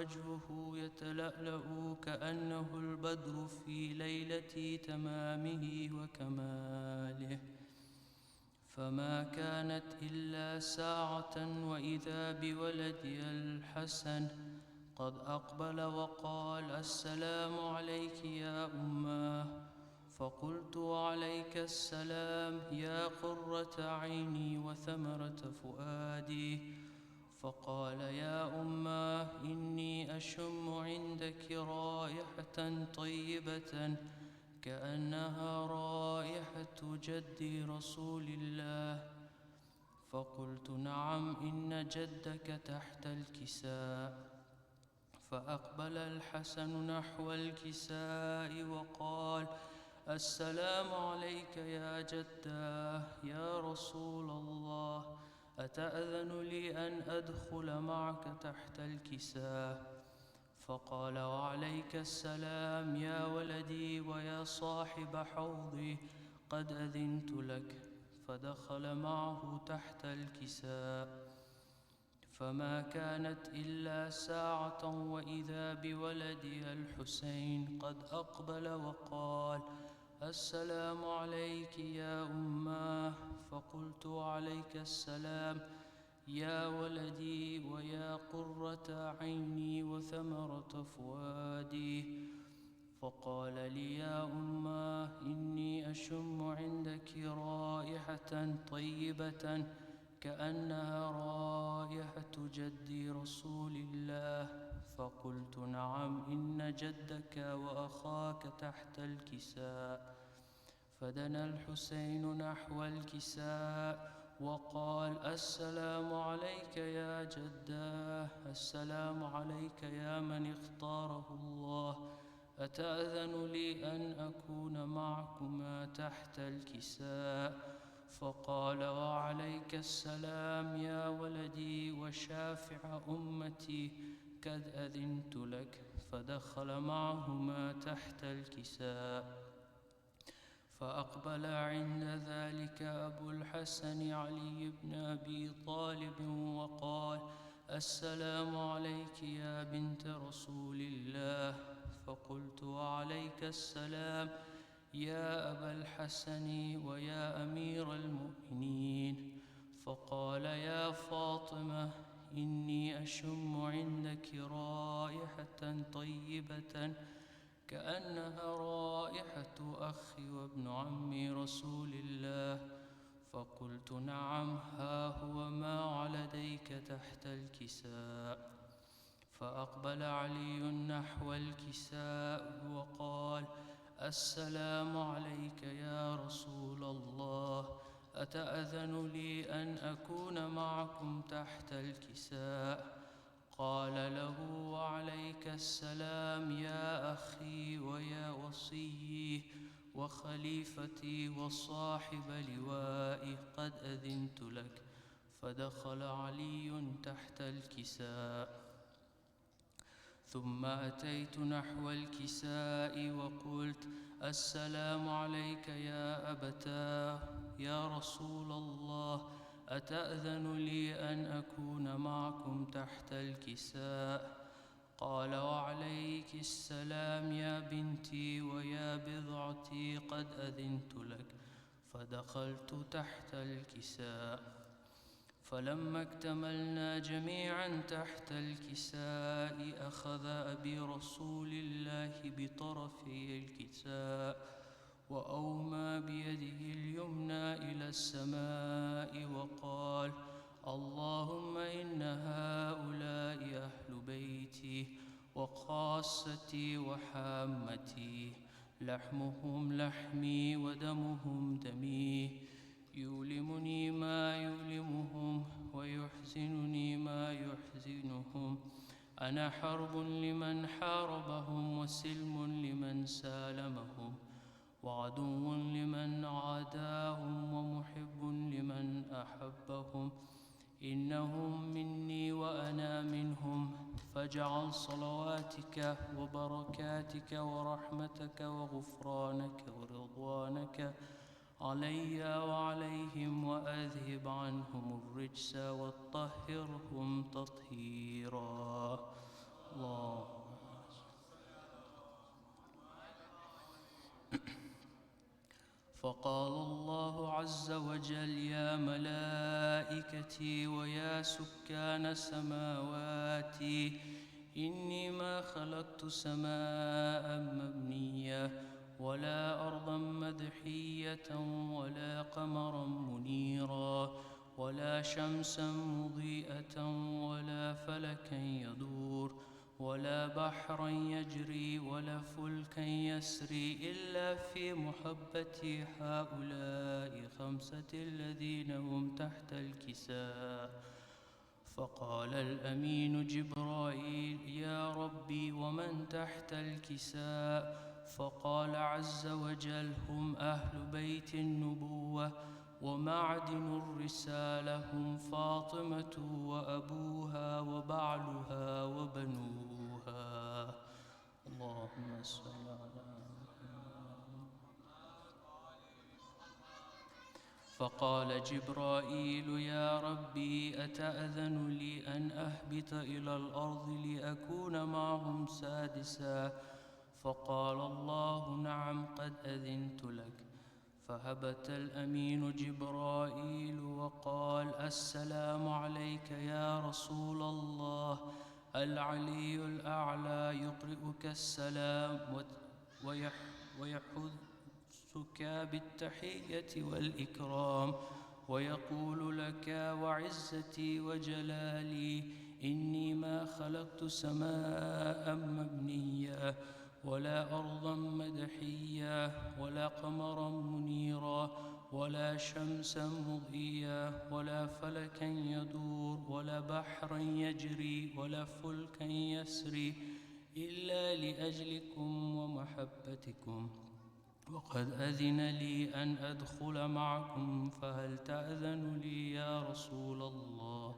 وجهه يتلألأ كأنه البدر في ليلة تمامه وكماله. فما كانت إلا ساعة وإذا بولدي الحسن قد أقبل وقال: السلام عليك يا أماه. فقلت: وعليك السلام يا قرة عيني وثمرة فؤادي. فقال: يا أماه، إني أشم عندك رائحة طيبة كأنها رائحة جدي رسول الله. فقلت: نعم، إن جدك تحت الكساء. فأقبل الحسن نحو الكساء وقال: السلام عليك يا جداه يا رسول الله، أتأذن لي أن أدخل معك تحت الكساء؟ فقال: وعليك السلام يا ولدي ويا صاحب حوضي، قد أذنت لك. فدخل معه تحت الكساء. فما كانت إلا ساعة وإذا بولدي الحسين قد أقبل وقال: السلام عليك يا أماه. فقلت: وعليك السلام يا ولدي ويا قرة عيني وثمرة فؤادي. فقال لي: يا أماه، إني أشم عندك رائحة طيبة كأنها رائحة جدي رسول الله. فقلت: نعم، إن جدك وأخاك تحت الكساء. فدنا الحسين نحو الكساء وقال: السلام عليك يا جداه، السلام عليك يا من اختاره الله، أتأذن لي أن أكون معكما تحت الكساء؟ فقال: وعليك السلام يا ولدي وشافع أمتي، قد أذنت لك. فدخل معهما تحت الكساء. فأقبل عند ذلك أبو الحسن علي بن أبي طالب وقال: السلام عليك يا بنت رسول الله. فقلت: وعليك السلام يا أبا الحسن ويا أمير المؤمنين. فقال: يا فاطمة، إني أشم عندك رائحة طيبة كأنها رائحة أخي وابن عمي رسول الله. فقلت: نعم، ها هو ما عليك تحت الكساء. فأقبل علي نحو الكساء وقال: السلام عليك يا رسول الله، أتأذن لي أن أكون معكم تحت الكساء؟ قال له: وعليك السلام يا أخي ويا وصيي وخليفتي وصاحب لوائي، قد أذنت لك. فدخل علي تحت الكساء. ثم أتيت نحو الكساء وقلت: السلام عليك يا أبتاه يا رسول الله، أتأذن لي أن أكون معكم تحت الكساء؟ قال: وعليك السلام يا بنتي ويا بضعتي، قد أذنت لك. فدخلت تحت الكساء. فلما اكتملنا جميعا تحت الكساء أخذ أبي رسول الله بطرفي الكساء وأومى بيده اليمنى إلى السماء وقال: اللهم إن هؤلاء أهل بيتي وخاصتي وحامتي، لحمهم لحمي ودمهم دمي، يؤلمني ما يؤلمهم ويحزنني ما يحزنهم. أنا حرب لمن حاربهم وسلم لمن سالمهم، وعدو لمن عاداهم ومحب لمن أحبهم. إنهم مني وأنا منهم، فاجعل صلواتك وبركاتك ورحمتك وغفرانك ورضوانك علي وعليهم، وأذهب عنهم الرجس وطهرهم تطهيرا. الله وجل: يا ملائكتي ويا سكان سماواتي، إني ما خلقت سماء مبنية ولا أرضا مدحية ولا قمرا منيرا ولا شمسا مضيئة ولا فلكا يدور ولا بحرا يجري ولا فلكا يسري إلا في محبة هؤلاء 5 الذين هم تحت الكساء. فقال الأمين جبرائيل: يا ربي ومن تحت الكساء؟ فقال عز وجل: هم أهل بيت النبوة ومعدن الرسالة، هم فاطمة وأبوها وبعلها وبنوها. اللهم صل على محمد. فقال جبرائيل: يا ربي أتأذن لي أن أهبط إلى الأرض لأكون معهم سادسا؟ فقال الله: نعم، قد أذنت لك. فهبط الأمين جبرائيل وقال: السلام عليك يا رسول الله. العلي الأعلى يقرئك السلام ويحثك بالتحية والإكرام ويقول لك: وعزتي وجلالي إني ما خلقت سماء مبنية ولا أرضا مدحية ولا قمرا منيرا ولا شمسا مضيا ولا فلكا يدور ولا بحرا يجري ولا فلكا يسري إلا لأجلكم ومحبتكم، وقد أذن لي أن أدخل معكم، فهل تأذن لي يا رسول الله؟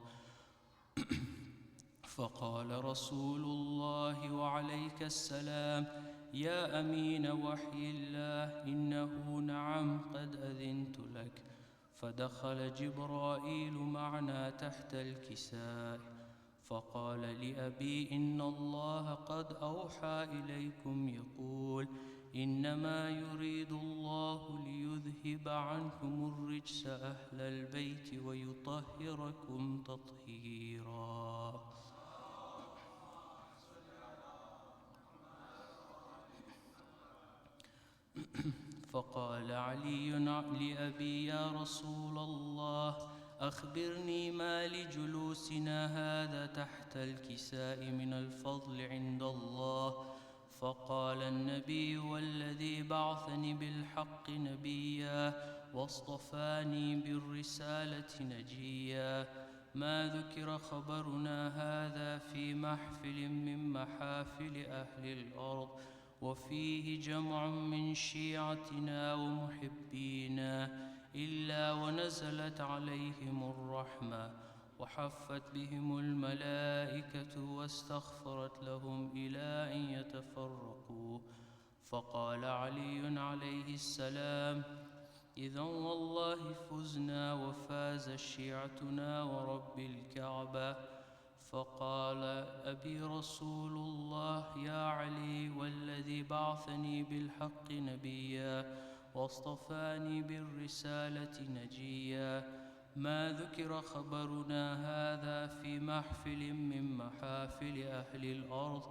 فقال رسول الله: وعليك السلام يا أمين وحي الله، إنه نعم، قد أذنت لك. فدخل جبرائيل معنا تحت الكساء، فقال لأبي: إن الله قد أوحى إليكم يقول: إنما يريد الله ليذهب عنكم الرجس أهل البيت ويطهركم تطهيرا. فقال علي لأبي: يا رسول الله، أخبرني ما لجلوسنا هذا تحت الكساء من الفضل عند الله. فقال النبي: والذي بعثني بالحق نبيا واصطفاني بالرسالة نجيا، ما ذكر خبرنا هذا في محفل من محافل أهل الأرض، وفيه جمع من شيعتنا ومحبينا، إلا ونزلت عليهم الرحمة وحفت بهم الملائكة واستغفرت لهم إلى أن يتفرقوا. فقال علي عليه السلام: إذن والله فزنا وفاز شيعتنا ورب الكعبة. فقال أبي رسول الله: يا علي، والذي بعثني بالحق نبيا واصطفاني بالرسالة نجيا، ما ذكر خبرنا هذا في محفل من محافل أهل الأرض،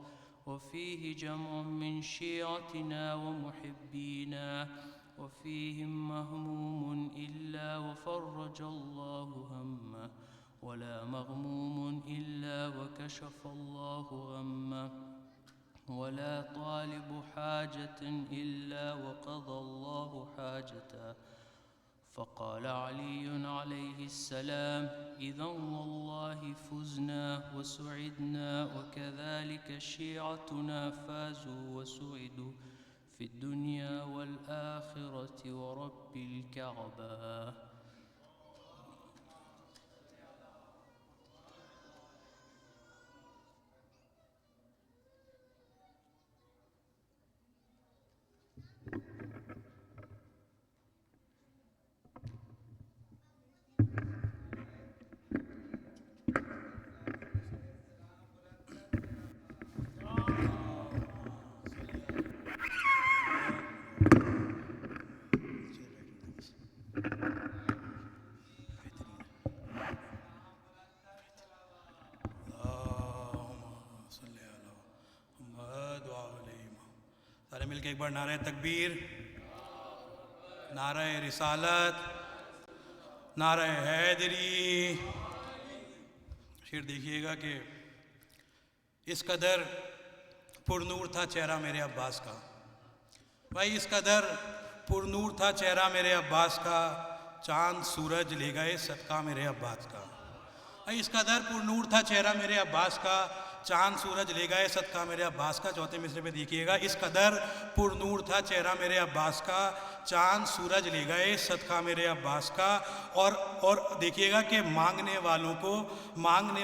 وفيه جمع من شيعتنا ومحبينا، وفيهم مهموم إلا وفرج الله همه، ولا مغموم إلا وكشف الله غمه، ولا طالب حاجة إلا وقضى الله حاجته. فقال علي عليه السلام: إذن والله فزنا وسعدنا، وكذلك شيعتنا فازوا وسعدوا في الدنيا والآخرة ورب الكعبة. سارے مل کے ایک بار نعرہ تکبیر، نعرہ رسالت، نعرہ حیدری. شعر دیکھیے گا کہ اس قدر پر نور تھا چہرہ میرے عباس کا. بھائی اس قدر پر نور تھا چہرہ میرے عباس کا، چاند سورج لے گئے صدقہ میرے عباس کا. بھائی اس قدر پر نور تھا چہرہ میرے عباس کا، چاند سورج لے گئے صدقہ میرے عباس کا. چوتھے مصرے پہ دیکھیے گا، اس قدر پر نور تھا چہرہ میرے عباس کا، چاند سورج لے گئے صدقہ میرے عباس کا. اور دیکھیے گا کہ مانگنے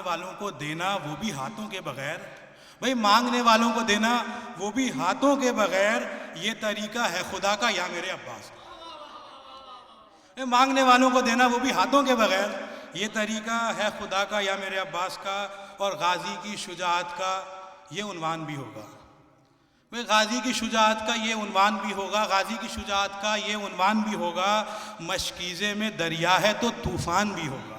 والوں کو دینا وہ بھی ہاتھوں کے بغیر. بھئی مانگنے والوں کو دینا وہ بھی ہاتھوں کے بغیر، یہ طریقہ ہے خدا کا یا میرے عباس کا. مانگنے والوں کو دینا وہ بھی ہاتھوں کے بغیر، یہ طریقہ ہے خدا کا یا میرے عباس کا. اور غازی کی شجاعت کا یہ عنوان بھی ہوگا. بھئی غازی کی شجاعت کا یہ عنوان بھی ہوگا، غازی کی شجاعت کا یہ عنوان بھی ہوگا، مشکیزے میں دریا ہے تو طوفان بھی ہوگا.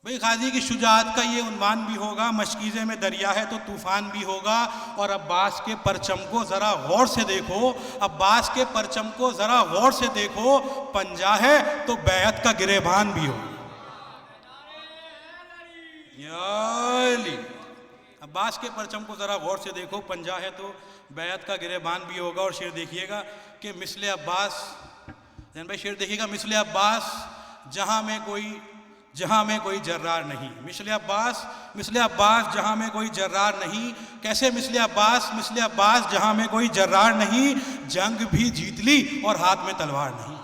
بھئی غازی کی شجاعت کا یہ عنوان بھی ہوگا، مشکیزے میں دریا ہے تو طوفان بھی ہوگا. اور عباس کے پرچم کو ذرا غور سے دیکھو، عباس کے پرچم کو ذرا غور سے دیکھو، پنجہ ہے تو بیعت کا گریبان بھی ہوگا. یا علی، عباس کے پرچم کو ذرا غور سے دیکھو، پنجہ ہے تو بیعت کا گریبان بھی ہوگا. اور شعر دیکھیے گا کہ مثل عباس، جن بھائی شعر دیکھیے گا، مثل عباس جہاں میں کوئی جرار نہیں. مثل عباس جہاں میں کوئی جرار نہیں. کیسے مثل عباس جہاں میں کوئی جرار نہیں، جنگ بھی جیت لی اور ہاتھ میں تلوار نہیں.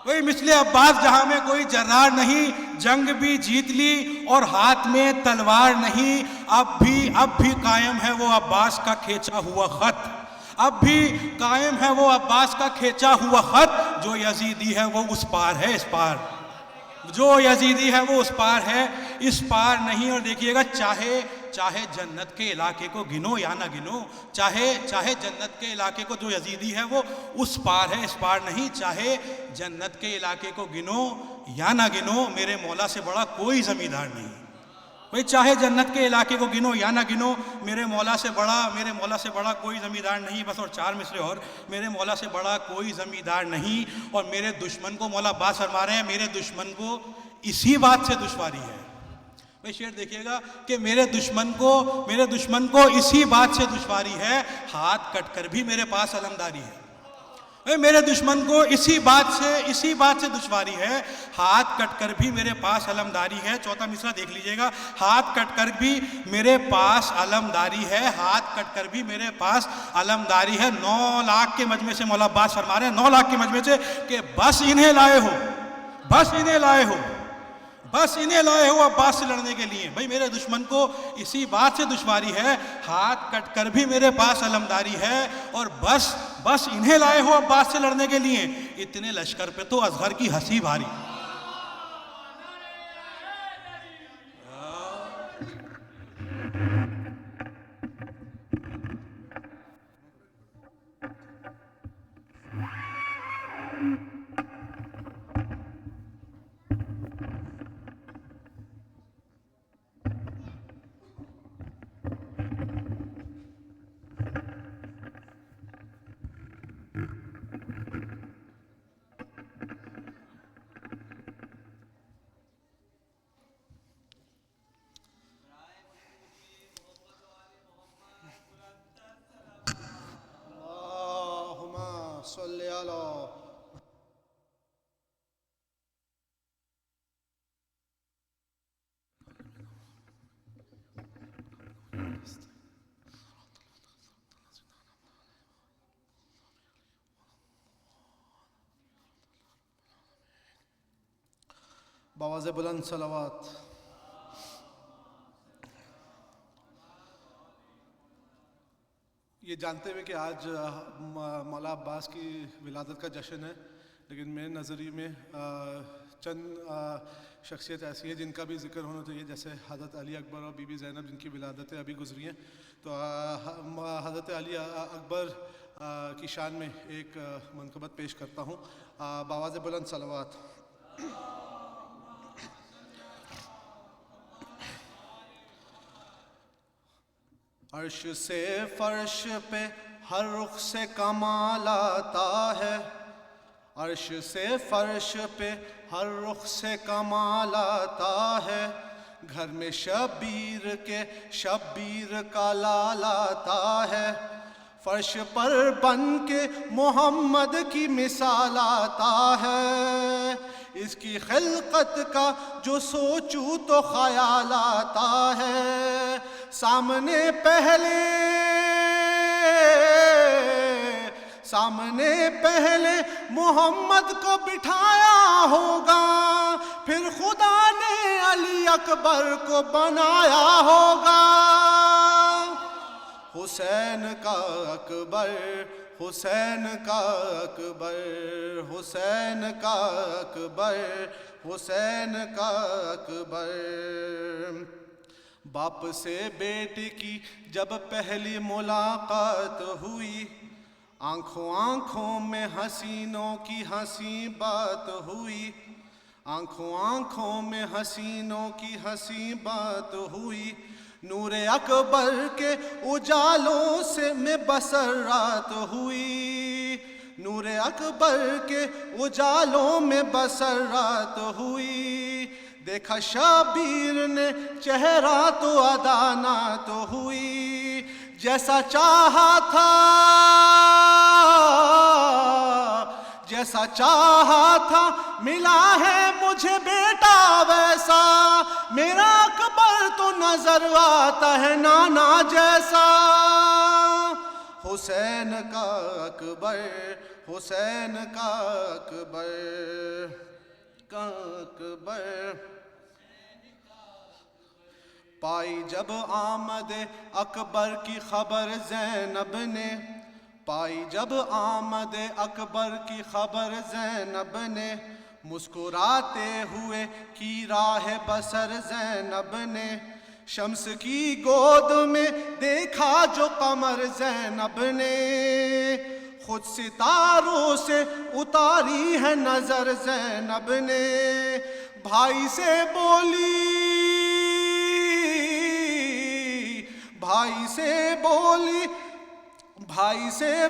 وہی مثل عباس جہاں میں کوئی جرار نہیں، جنگ بھی جیت لی اور ہاتھ میں تلوار نہیں. اب بھی قائم ہے وہ عباس کا کھینچا ہوا خط، اب بھی قائم ہے وہ عباس کا کھینچا ہوا خط. جو یزیدی ہے وہ اس پار ہے اس پار، جو یزیدی ہے وہ اس پار ہے اس پار نہیں. اور دیکھیے گا چاہے جنت کے علاقے کو گنو یا نہ گنو، چاہے جنت کے علاقے کو جو یزیدی ہے وہ اس پار ہے اس پار نہیں. چاہے جنت کے علاقے کو گنو یا نہ گنو، میرے مولا سے بڑا کوئی زمیندار نہیں. بھئی چاہے جنت کے علاقے کو گنو یا نہ گنو، میرے مولا سے بڑا کوئی زمیندار نہیں. بس اور چار مصرے اور، میرے مولا سے بڑا کوئی زمیندار نہیں. اور میرے دشمن کو مولا عباس فرما رہے ہیں، میرے دشمن کو اسی بات سے دشواری ہے. بھئی شعر دیکھیے گا کہ میرے دشمن کو اسی بات سے دشواری ہے، ہاتھ کٹ کر بھی میرے پاس علمداری ہے. میرے دشمن کو اسی بات سے دشواری ہے، ہاتھ کٹ کر بھی میرے پاس علمداری ہے. چوتھا مصرع دیکھ لیجئے گا، ہاتھ کٹ کر بھی میرے پاس علمداری ہے، ہاتھ کٹ کر بھی میرے پاس علمداری ہے. 9 لاکھ کے مجمع سے مولا عباس فرما رہے ہیں، 9 لاکھ کے مجمع سے، کہ بس انہیں لائے ہو عباس سے لڑنے کے لیے. بھئی میرے دشمن کو اسی بات سے دشواری ہے، ہاتھ کٹ کر بھی میرے پاس علمداری ہے، اور بس انہیں لائے ہو عباس سے لڑنے کے لیے. اتنے لشکر پہ تو اصغر کی ہنسی بھاری. صلی اللہ. بآواز بلند صلوات. یہ جانتے ہوئے کہ آج مولا عباس کی ولادت کا جشن ہے، لیکن میرے نظریے میں چند شخصیت ایسی ہیں جن کا بھی ذکر ہونا چاہیے، جیسے حضرت علی اکبر اور بی بی زینب، جن کی ولادتیں ابھی گزری ہیں. تو حضرت علی اکبر کی شان میں ایک منقبت پیش کرتا ہوں بآواز بلند صلوات. عرش سے فرش پہ ہر رخ سے کمال آتا ہے، عرش سے فرش پہ ہر رخ سے کمال آتا ہے، گھر میں شبیر کے شبیر کا لال آتا ہے، فرش پر بن کے محمد کی مثال آتا ہے، اس کی خلقت کا جو سوچوں تو خیال آتا ہے، سامنے پہلے محمد کو بٹھایا ہوگا، پھر خدا نے علی اکبر کو بنایا ہوگا، حسین کا اکبر، حسین کا اکبر، حسین کا اکبر، حسین کا اکبر۔ باپ سے بیٹے کی جب پہلی ملاقات ہوئی، آنکھوں آنکھوں میں حسینوں کی ہنسی بات ہوئی، آنکھوں آنکھوں میں حسینوں کی ہنسی بات ہوئی، نور اکبر کے اجالوں سے میں بسر رات ہوئی، نور اکبر کے اجالوں میں بسر رات ہوئی، دیکھا شبیر نے چہرہ تو ادا نہ تو ہوئی، جیسا چاہا تھا ملا ہے مجھے بیٹا ویسا، میرا اکبر تو نظر آتا ہے نانا جیسا، حسین کا اکبر، حسین کا اکبر کا اکبر۔ پائی جب آمد اکبر کی خبر زینب نے، پائی جب آمد اکبر کی خبر زینب نے، مسکراتے ہوئے کی راہ بسر زینب نے، شمس کی گود میں دیکھا جو قمر زینب نے، خود ستاروں سے اتاری ہے نظر زینب نے، بھائی سے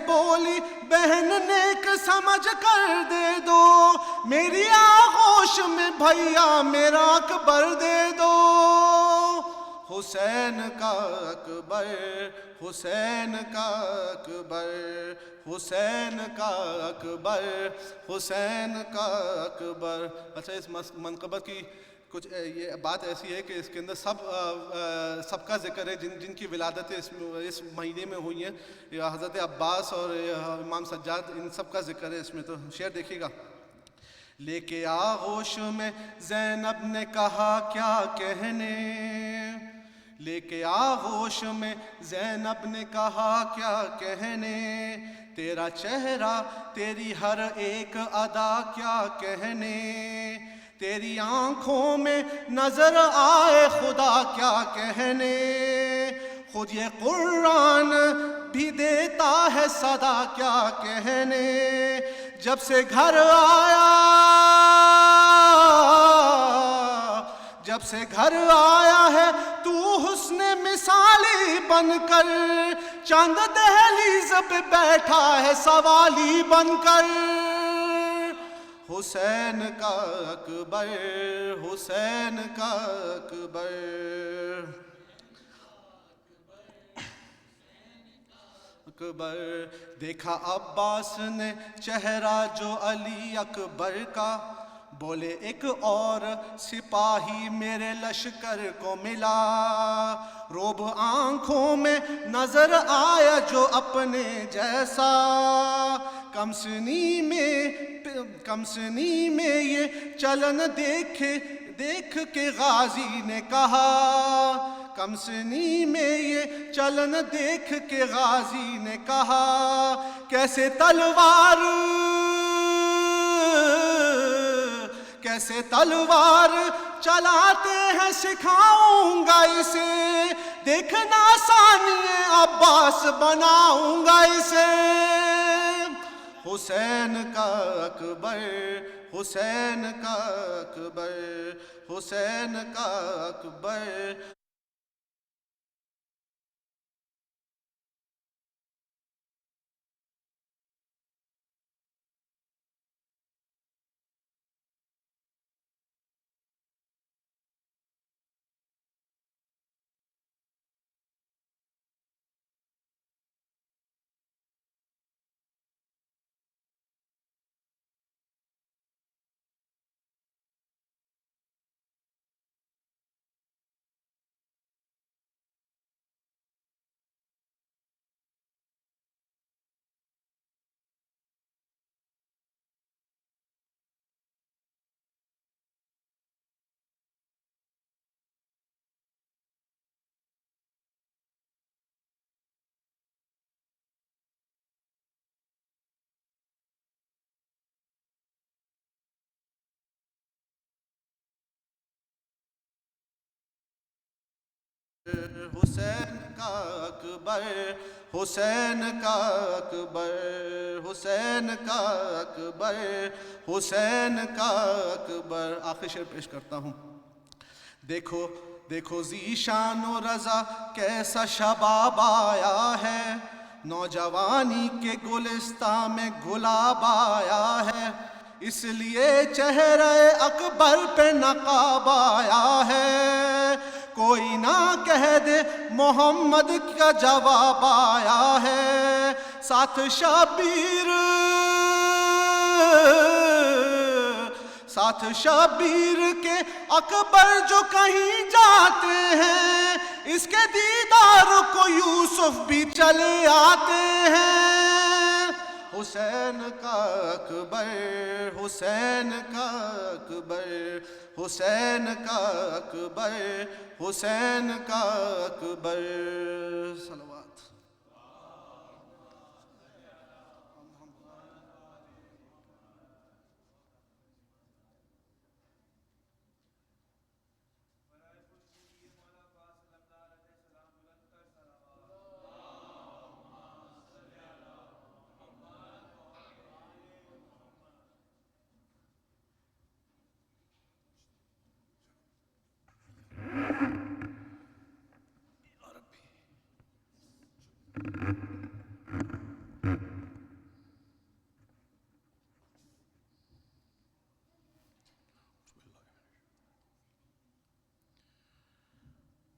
بولی بہن نیک سمجھ کر دے دو، میری آغوش میں بھیا میرا اکبر دے دو، حسین کا اکبر، حسین کا اکبر، حسین کا اکبر، حسین کا اکبر۔ اچھا، اس منقبت کی کچھ یہ بات ایسی ہے کہ اس کے اندر سب کا ذکر ہے جن کی ولادتیں اس مہینے میں ہوئی ہیں، یا حضرت عباس اور امام سجاد، ان سب کا ذکر ہے اس میں۔ تو شعر دیکھیے گا۔ لے کے آغوش میں زینب نے کہا کیا کہنے، لے کے آغوش میں زینب نے کہا کیا کہنے، تیرا چہرہ تیری ہر ایک ادا کیا کہنے، تیری آنکھوں میں نظر آئے خدا کیا کہنے، خود یہ قرآن بھی دیتا ہے صدا کیا کہنے، جب سے گھر آیا ہے تو حسن مثالی بن کر، چاند دہلیز پہ بیٹھا ہے سوالی بن کر، حسین کا اکبر، حسین کا اکبر، اکبر۔ دیکھا عباس نے چہرہ جو علی اکبر کا، بولے ایک اور سپاہی میرے لشکر کو ملا، روب آنکھوں میں نظر آیا جو اپنے جیسا، کم سنی میں یہ چلن دیکھ کے غازی نے کہا، کم سنی میں یہ چلن دیکھ کے غازی نے کہا، کیسے تلوار چلاتے ہیں سکھاؤں گا اسے، دیکھنا ثانی عباس بناؤں گا اسے، حسین کا اکبر، حسین کا اکبر، حسین کا اکبر۔ حسین کا اکبر، حسین کا اکبر، حسین کا اکبر، حسین کا اکبر. آخری شعر پیش کرتا ہوں. دیکھو دیکھو ذیشان و رضا کیسا شباب آیا ہے، نوجوانی کے گلستاں میں گلاب آیا ہے، اس لیے چہرہ اکبر پہ نقاب آیا ہے. کوئی نہ کہہ دے محمد کا جواب آیا ہے. ساتھ شبیر کے اکبر جو کہیں جاتے ہیں، اس کے دیدار کو یوسف بھی چلے آتے ہیں. حسین کا اکبر، حسین کا اکبر، حسین کا اکبر، حسین کا اکبر. صلوات.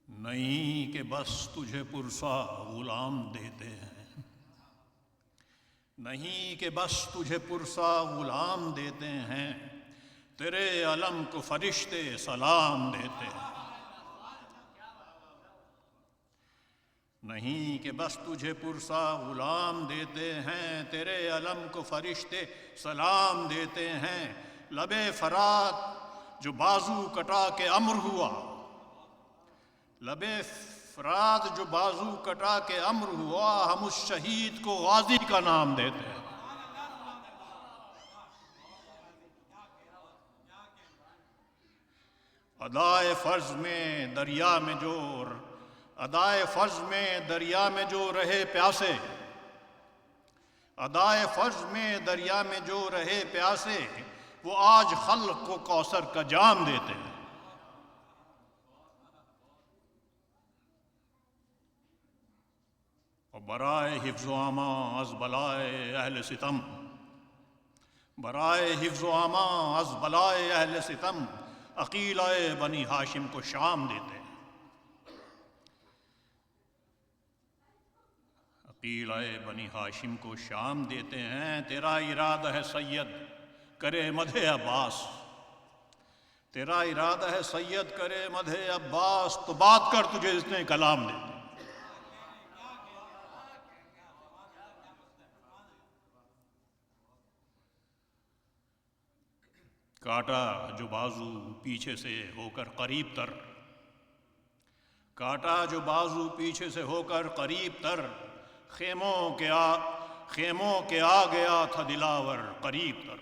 نہیں کہ بس تجھے پرسا غلام دیتے ہیں، نہیں کہ بس تجھے پرسا غلام دیتے ہیں، تیرے علم کو فرشتے سلام دیتے ہیں. نہیں کہ بس تجھے پرسا غلام دیتے ہیں، تیرے علم کو فرشتے سلام دیتے ہیں. لبے فرات جو بازو کٹا کے امر ہوا، لبے فرات جو بازو کٹا کے امر ہوا، ہم اس شہید کو غازی کا نام دیتے ہیں. ادائے فرض میں دریا میں جو ادائے فرض میں دریا میں جو رہے پیاسے، ادائے فرض میں دریا میں جو رہے پیاسے، وہ آج خلق کو کوثر کا جام دیتے ہیں. اور برائے حفظ و امان از بلائے اہل ستم، برائے حفظ و امان از بلائے اہل ستم، عقیلہ بنی ہاشم کو شام دیتے ہیں. عقیلہ بنی ہاشم کو شام دیتے ہیں. تیرا ارادہ ہے سید کرے مدح عباس، تیرا ارادہ ہے سید کرے مدح عباس، تو بات کر تجھے اس نے کلام دیتے. کاٹا جو بازو پیچھے سے ہو کر قریب تر، کاٹا جو بازو پیچھے سے ہو کر قریب تر، خیموں کے آ گیا تھا دلاور قریب تر.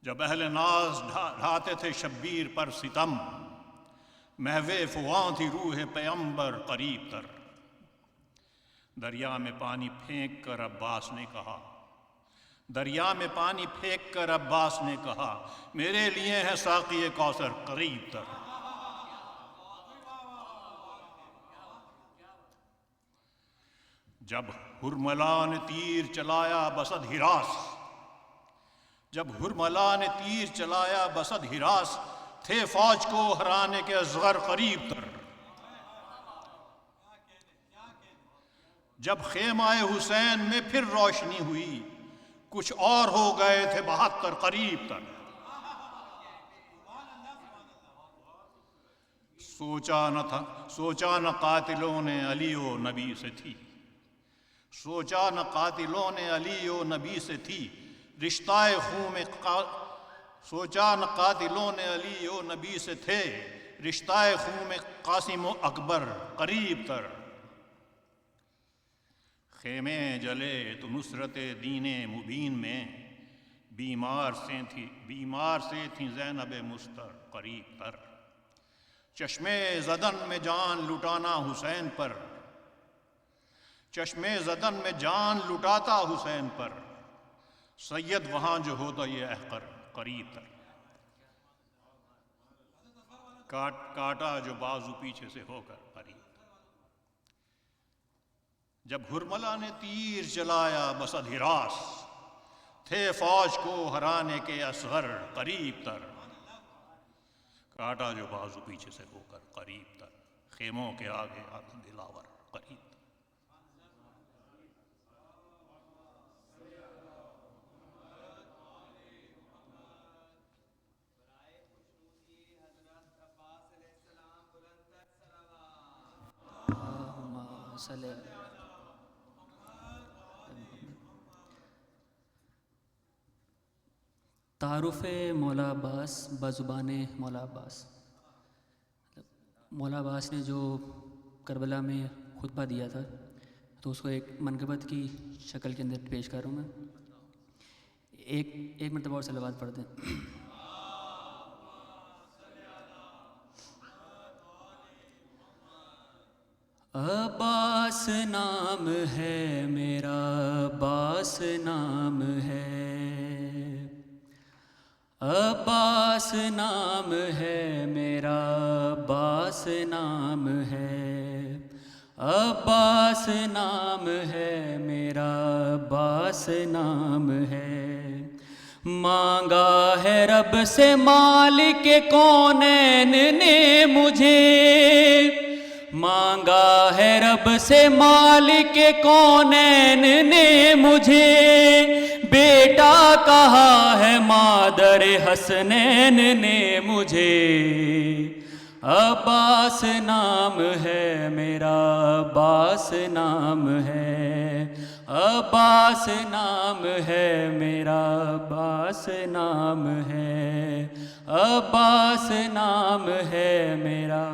جب اہل ناز ڈھاتے تھے شبیر پر ستم، محو فغاں تھی روح پیمبر قریب تر. دریا میں پانی پھینک کر عباس نے کہا، دریا میں پانی پھینک کر عباس نے کہا، میرے لیے ہے ساقی کوثر قریب تر. جب ہرملا نے تیر چلایا بسد ہراس، جب ہرملا نے تیر چلایا بسد ہراس، تھے فوج کو ہرانے کے اصغر قریب تر. جب خیمہ حسین میں پھر روشنی ہوئی، کچھ اور ہو گئے تھے 72 قریب تر. سوچا نہ قاتلوں نے علی و نبی سے تھی، سوچا نہ قاتلوں نے علی و نبی سے تھی، رشتہ خون میں سوچا نہ قاتلوں نے علی و نبی سے تھے، رشتہ خون میں قاسم و اکبر قریب تر. خیمے جلے تو نصرت دین مبین میں، بیمار سے تھی زینب مستر قریب تر. چشمے زدن میں جان لٹانا حسین پر، چشمے زدن میں جان لٹاتا حسین پر، سید وہاں جو ہوتا یہ احقر قریب تر، کاٹا جو بازو پیچھے سے ہو کر قریب تر، جب ہرملا نے تیر چلایا بس ادھراس، تھے فوج کو ہرانے کے اصغر قریب تر، کاٹا جو بازو پیچھے سے ہو کر قریب تر، خیموں کے آگے آگے دلاور قریب تر۔ تعارف مولا عباس بزبان مولا عباس۔ مولا عباس نے جو کربلا میں خطبہ دیا تھا تو اس کو ایک منقبت کی شکل کے اندر پیش کر رہا ہوں میں۔ ایک مرتبہ اور صلوات پڑھ دیں۔ عباس نام ہے میرا، عباس نام ہے، عباس نام ہے میرا، عباس نام ہے، عباس نام ہے میرا، عباس نام ہے، مانگا ہے رب سے مالک کونین نے مجھے، مانگا ہے رب سے مالک کونین نے مجھے، بیٹا کہا ہے مادر حسنین نے مجھے، عباس نام ہے میرا، عباس نام ہے، عباس نام ہے میرا، عباس نام ہے، عباس نام ہے میرا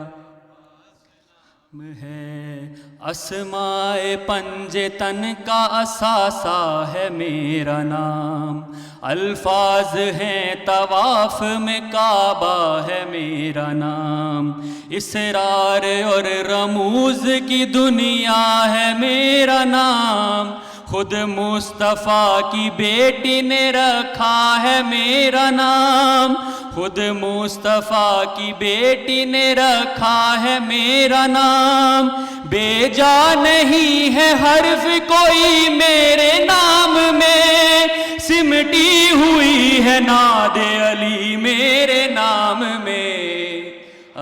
ہے، اسماء پنج تن کا اثاثہ ہے میرا نام، الفاظ ہیں طواف میں کعبہ ہے میرا نام، اسرار اور رموز کی دنیا ہے میرا نام، خود مصطفیٰ کی بیٹی نے رکھا ہے میرا نام، خود مصطفیٰ کی بیٹی نے رکھا ہے میرا نام، بے جا نہیں ہے حرف کوئی میرے نام میں، سمٹی ہوئی ہے ناد علی میرے نام میں،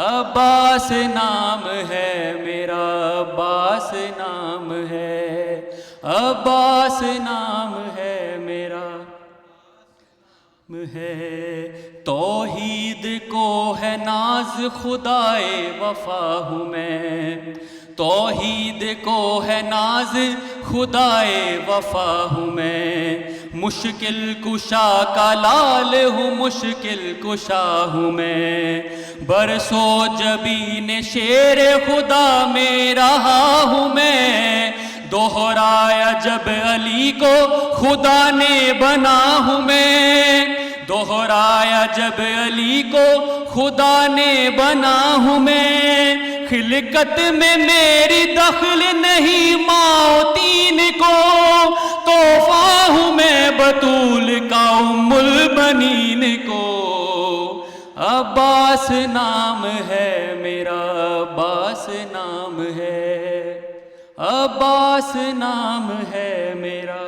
عباس نام ہے میرا، عباس نام ہے، عباس نام ہے میرا ہے، توحید کو ہے ناز خدائے وفا ہوں میں، توحید کو ہے ناز خدائے وفا ہوں میں، مشکل کشا کا لال ہوں، مشکل کشا ہوں میں، برسو جبین شیر خدا میں رہا ہوں میں، دوہرایا جب علی کو خدا نے بنا ہوں میں، دوہرایا جب علی کو خدا نے بنا ہوں میں، خلقت میں میری دخل نہیں ماں تین کو، تحفہ ہوں میں بطول کا ام البنین کو، عباس نام ہے میرا، عباس نام ہے، عباس نام ہے میرا،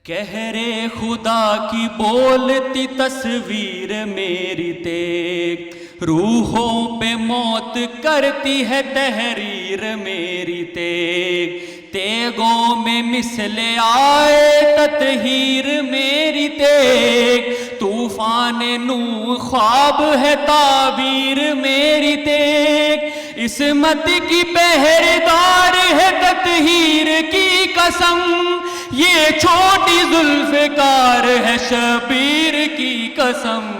قہر خدا کی بولتی تصویر میری تیگ، روحوں پہ موت کرتی ہے تحریر میری تیگ، تیگوں میں مثل آئے تطہیر میری تیگ، طوفان نوح خواب ہے تعبیر میری تیگ، عصمت کی پہرےدار ہے تطہیر کی قسم، یہ چھوٹی ذوالفقار ہے شبیر کی قسم،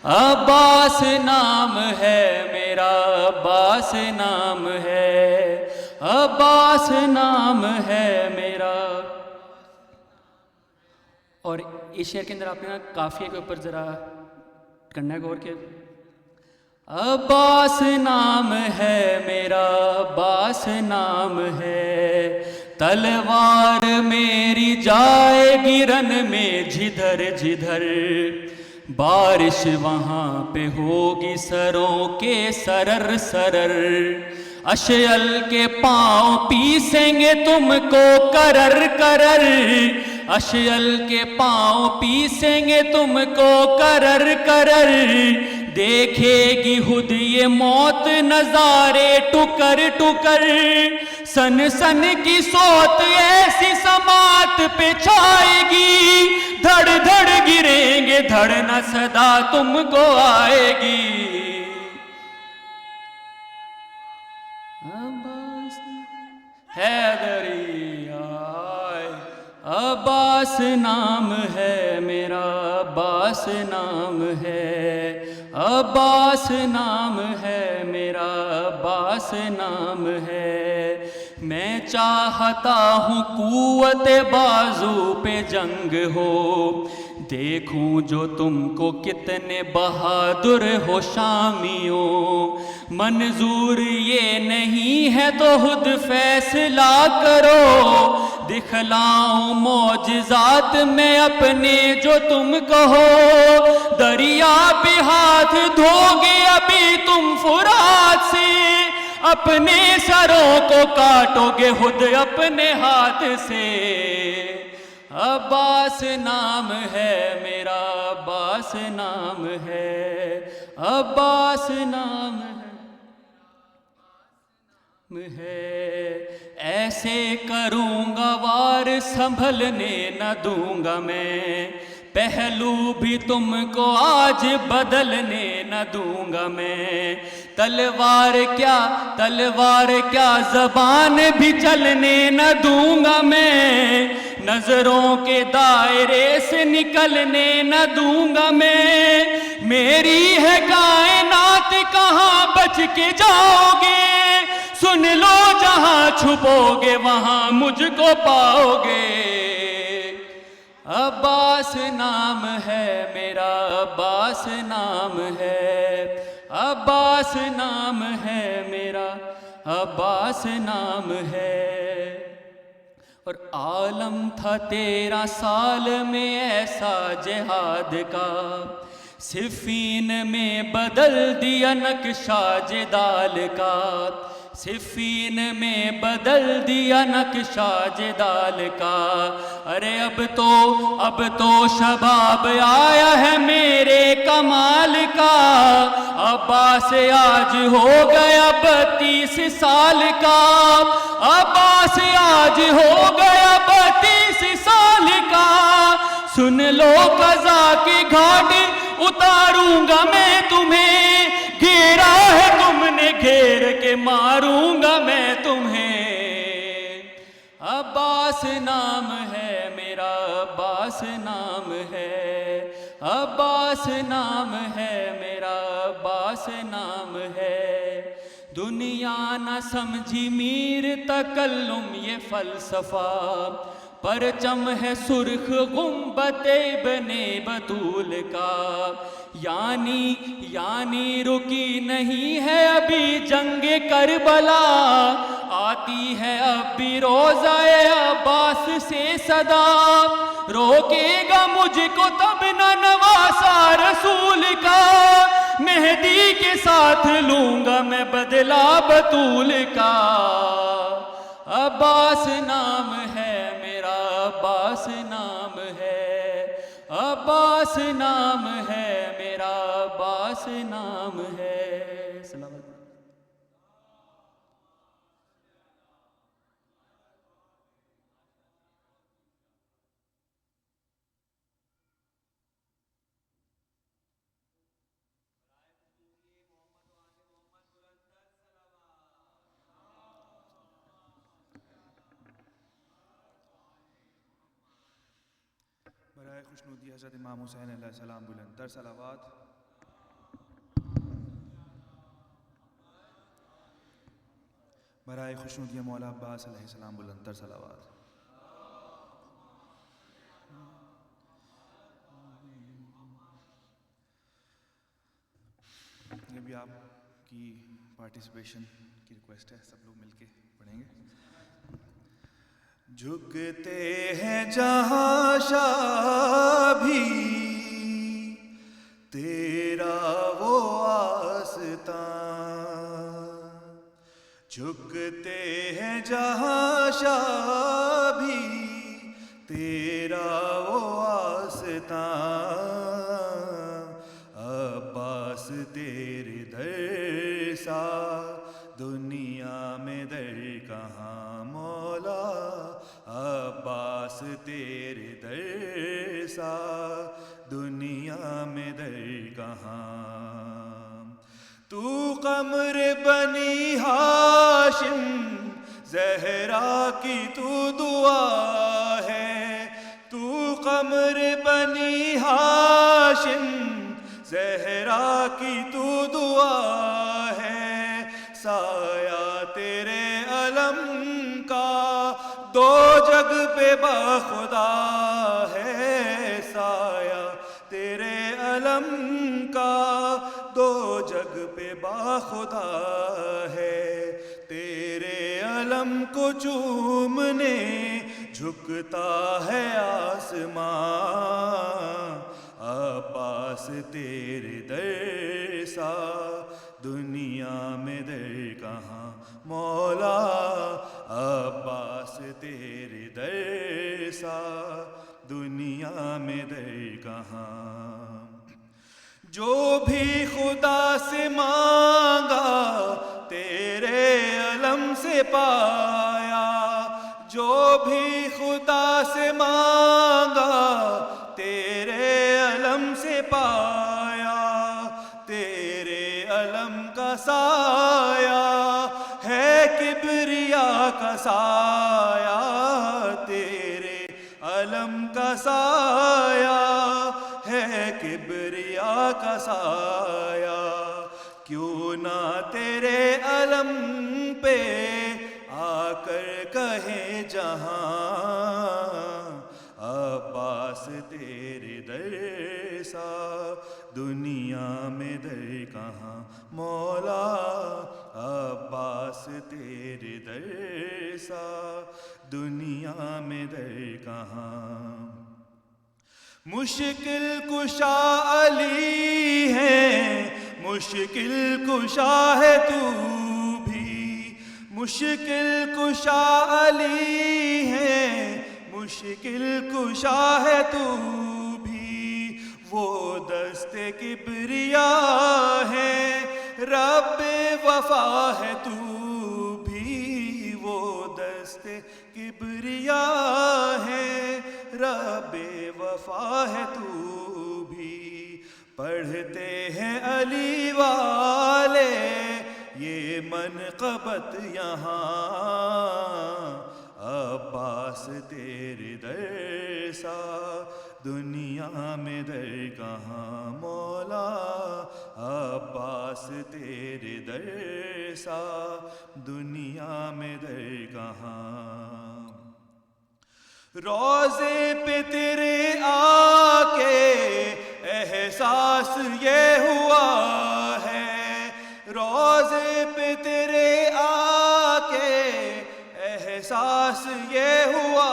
عباس نام ہے میرا، عباس نام ہے، عباس نام ہے میرا۔ اور اس شعر کے اندر آپ نے قافیے کے اوپر ذرا کرنا ہے غور کے عباس نام ہے میرا، عباس نام ہے، تلوار میری جائے گی رن میں جدھر جدھر، بارش وہاں پہ ہوگی سروں کے سرر سرر، اشعل کے پاؤں پیسیں گے تم کو کرر کرر، اشعل کے پاؤں پیسیں گے تم کو کرر کرر، دیکھے گی خود یہ موت نظارے ٹکر ٹکر، سن سن کی سوت ایسی سماعت پہ چھائے گی، دھڑ دھڑ گریں گے دھڑ نہ صدا تم کو آئے گی۔ عباس حیدری آئے، عباس نام ہے میرا، عباس نام ہے، عباس نام ہے میرا، عباس نام ہے، میں چاہتا ہوں قوت بازو پہ جنگ ہو، دیکھوں جو تم کو کتنے بہادر ہو شامیوں، منظور یہ نہیں ہے تو خود فیصلہ کرو، دکھلاؤں معجزات میں اپنے جو تم کہو، دریا پہ ہاتھ دھوگے ابھی تم فرات سے، اپنے سروں کو کاٹو گے خود اپنے ہاتھ سے، عباس نام ہے میرا، عباس نام ہے، عباس نام ہے، ایسے کروں گا وار سنبھلنے نہ دوں گا میں، پہلو بھی تم کو آج بدلنے نہ دوں گا میں، تلوار کیا زبان بھی چلنے نہ دوں گا میں، نظروں کے دائرے سے نکلنے نہ دوں گا میں، میری ہے کائنات کہاں بچ کے جاؤ گے، سن لو جہاں چھپو گے وہاں مجھ کو پاؤ گے، عباس نام ہے میرا، عباس نام ہے، عباس نام ہے میرا، عباس نام ہے، اور عالم تھا 13 سال میں ایسا جہاد کا، صفین میں بدل دیا نقشہ جدال کا، صفین میں بدل دیا نقشہ جدال کا، ارے اب تو شباب آیا ہے میرے کمال کا، عباس آج ہو گیا 32 سال کا، عباس آج ہو گیا 32 سال کا، سن لو قضا کی گھاٹ اتاروں گا میں تمہیں، گھیرا ہے تم نے گھیر کے ماروں گا میں تمہیں، عباس نام ہے میرا، عباس نام ہے، عباس نام ہے میرا، عباس نام ہے، دنیا نہ سمجھی میر تکلم یہ فلسفہ، پرچم ہے سرخ گنبد ابن بطول کا، یعنی رکی نہیں ہے ابھی جنگ کربلا، آتی ہے اب بھی روزہ عباس سے صدا، روکے گا مجھ کو تب نہ نواسا رسول کا، مہدی کے ساتھ لوں گا میں بدلہ بطول کا، عباس نام ہے میرا، عباس نام ہے، عباس نام ہے میرا، عباس نام ہے، سلام علیکم۔ برائے خوشنودی حضرت امام حسین علیہ السلام بلند تر صلوات، برائے خوشنودی مولا عباس علیہ السلام بلند تر صلوات، یہ بھی آپ کی پارٹیسپیشن کی ریکویسٹ ہے, سب لوگ مل کے پڑھیں گے. جھکتے ہیں جہاں شاہ بھی تیرا وہ آستان, جھکتے ہیں جہاں شاہ بھی تیرا وہ آستان, عباس تیرے در سا دنیا میں در کہاں مولا, عباس تیرے در سا دنیا میں در کہاں. تو قمر بنی ہاشم زہرا کی تو دعا ہے, تو قمر بنی ہاشم زہرا کی تو دعا ہے, سایہ تیرے علم کا دو جگ پہ بخدا ہے, سایہ تیرے علم کا دو جگ پہ بخدا ہے, تیرے علم کو چومنے جھکتا ہے آسمان, عباس تیرے در سا دنیا میں در کہاں مولا, عباس تیرے در سا دنیا میں در کہاں. جو بھی خدا سے مانگا تیرے علم سے پایا, جو بھی خدا سے مانگا تیرے علم سے پایا, تیرے علم کا سایہ ہے کبریا کا سایہ, تیرے علم کا سایہ ہے کبریا کا سایہ, کیوں نہ تیرے علم پہ آ کر کہے جہاں, عباس تیرے در سا دنیا میں در کہاں مولا, عباس تیرے در سا دنیا میں در کہاں. مشکل کشا علی ہے, مشکل کشا ہے تو بھی, مشکل کشا علی ہے, مشکل کشا ہے تو بھی, وہ دست کبریا ہے رب وفا ہے تو بھی, وہ دست کبریا ہے رب وفا ہے تو بھی. پڑھتے ہیں علی والے یہ منقبت یہاں, عباس تیرے در سا دنیا میں در کہاں مولا, عباس تیرے در سا دنیا میں در کہاں. روضے پہ تیرے آ کے احساس یہ ہوا ہے, روضے پہ تیرے آ کے احساس یہ ہوا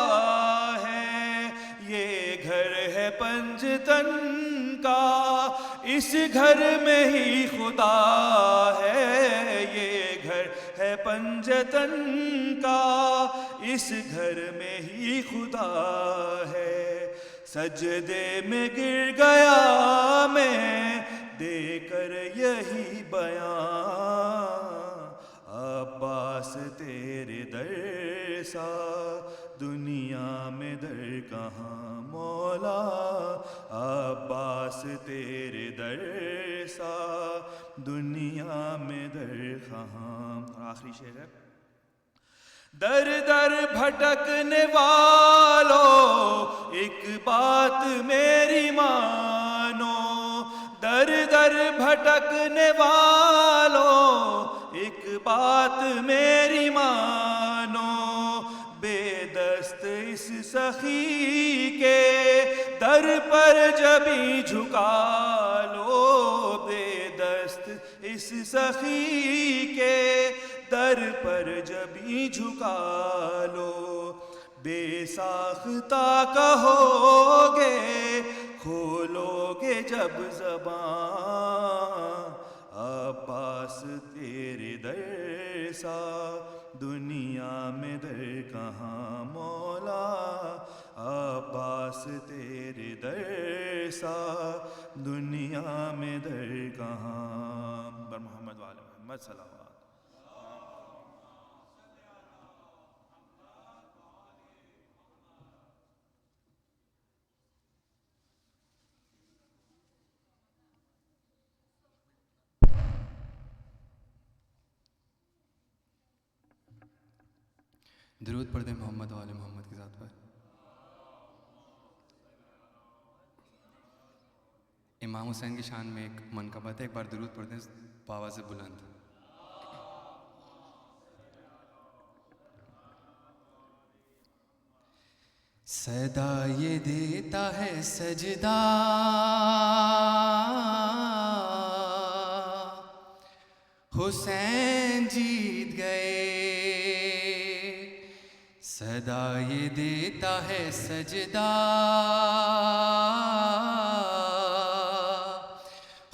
ہے, یہ گھر ہے پنجتن کا اس گھر میں ہی خدا ہے, یہ گھر ہے پنجتن کا اس گھر میں ہی خدا ہے. سجدے میں گر گیا میں دے کر یہی بیان, عباس تیرے در سا دنیا میں در کہاں مولا, عباس تیرے در سا دنیا میں در کہاں. آخری شعر ہے. در در بھٹکنے والو ایک بات میری مانو, در در بھٹکنے والو ایک بات میری مانو, بے دست اس سخی کے در پر جبیں جھکا لو, بے دست اس سخی کے در پر جبیں جھکا لو، بے ساختہ کہو گے کھولو گے جب زبان، عباس تیرے در سا دنیا میں در کہاں مولا، عباس تیرے در سا دنیا میں در کہاں، بر محمد وعلی محمد صلوات۔ درود پڑھ دیں محمد وعلی محمد کی ذات پر۔ امام حسین کی شان میں ایک منقبت ہے، ایک بار درود پڑھ دیں بآواز بلند۔ صدا یہ دیتا ہے سجدہ حسین جیت گئے، صدا یہ دیتا ہے سجدہ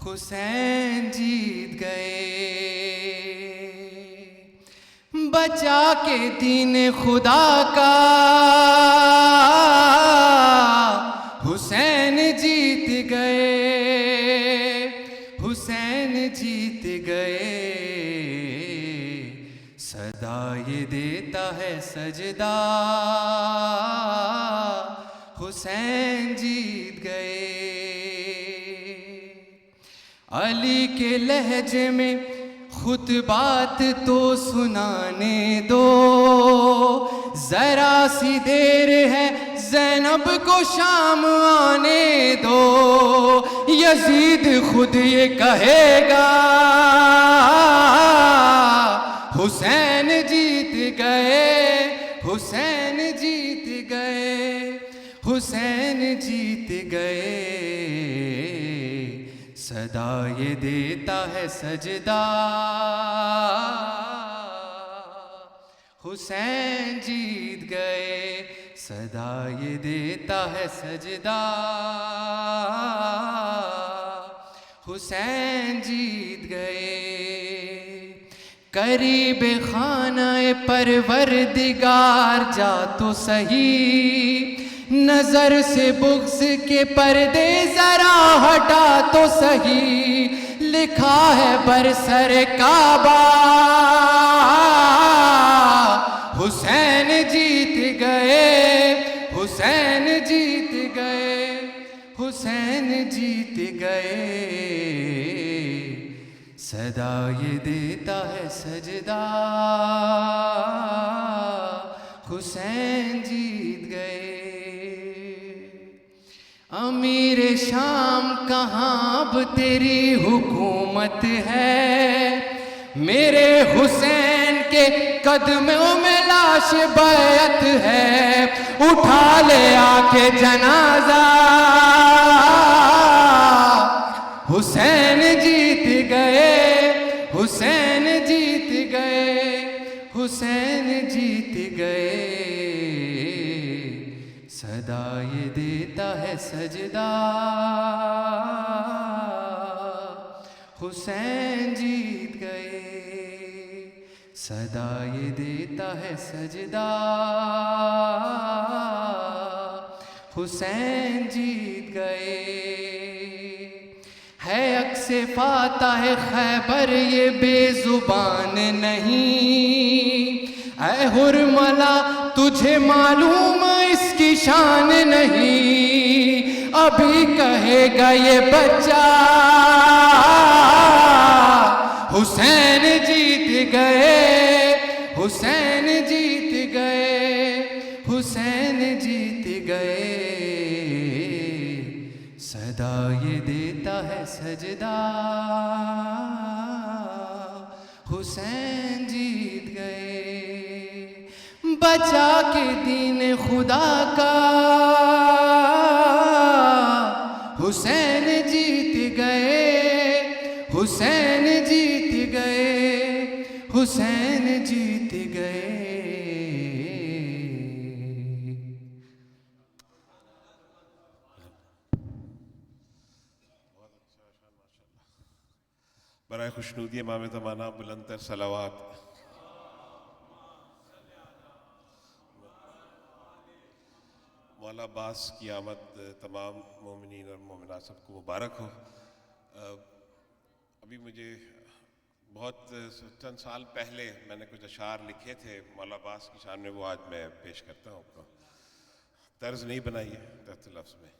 حسین جیت گئے، بچا کے دین خدا کا حسین جیت گئے، حسین جیت گئے، صدا یہ دیتا ہے سجدہ حسین جیت گئے۔ علی کے لہجے میں خطبات تو سنانے دو، ذرا سی دیر ہے زینب کو شام آنے دو، یزید خود یہ کہے گا حسین جیت گئے، حسین جیت گئے، حسین جیت گئے، صدا یہ دیتا ہے سجدہ حسین جیت گئے، صدا یہ دیتا ہے سجدہ حسین جیت گئے۔ قریب خانہ پروردگار جا تو سہی، نظر سے بغض کے پردے ذرا ہٹا تو سہی، لکھا ہے برسر کعبہ حسین جیت گئے، حسین جیت گئے، حسین جیت گئے، صدا یہ دیتا ہے سجدہ حسین جیت گئے۔ امیر شام کہاں اب تیری حکومت ہے، میرے حسین کے قدموں میں لاش بیعت ہے، اٹھا لے آ کے جنازہ حسین جیت گئے، حسین جیت گئے، حسین جیت گئے، صدا یہ دیتا ہے سجدہ حسین جیت گئے، صدا یہ دیتا ہے سجدہ حسین جیت گئے۔ ہے عکس فاتح خیبر یہ بے زبان نہیں، اے حرملا تجھے معلوم اس کی شان نہیں، ابھی کہے گا یہ بچہ حسین جیت گئے، حسین جیت گئے، حسین جیت گئے، صدا یہ دیتا ہے سجدہ حسین جیت گئے، بچا کے دین خدا کا حسین جیت گئے، حسین جیت حسین جیت گئے. برائے خوشنودی امام زمانہ بلند تر صلوات. مولا عباس کی آمد تمام مومنین اور مومنات سب کو مبارک ہو. ابھی مجھے بہت چند سال پہلے میں نے کچھ اشعار لکھے تھے مولا عباس کی شان میں، وہ آج میں پیش کرتا ہوں. طرز نہیں بنائی ہے، تحت لفظ میں.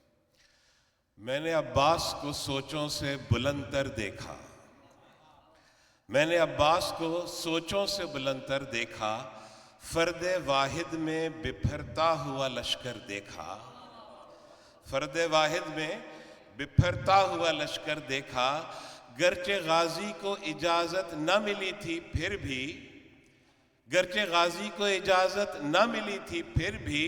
میں نے عباس کو سوچوں سے بلند تر دیکھا، میں نے عباس کو سوچوں سے بلند تر دیکھا، فرد واحد میں بپھرتا ہوا لشکر دیکھا، فرد واحد میں بپھرتا ہوا لشکر دیکھا. گرچہ غازی کو اجازت نہ ملی تھی پھر بھی، گرچہ غازی کو اجازت نہ ملی تھی پھر بھی،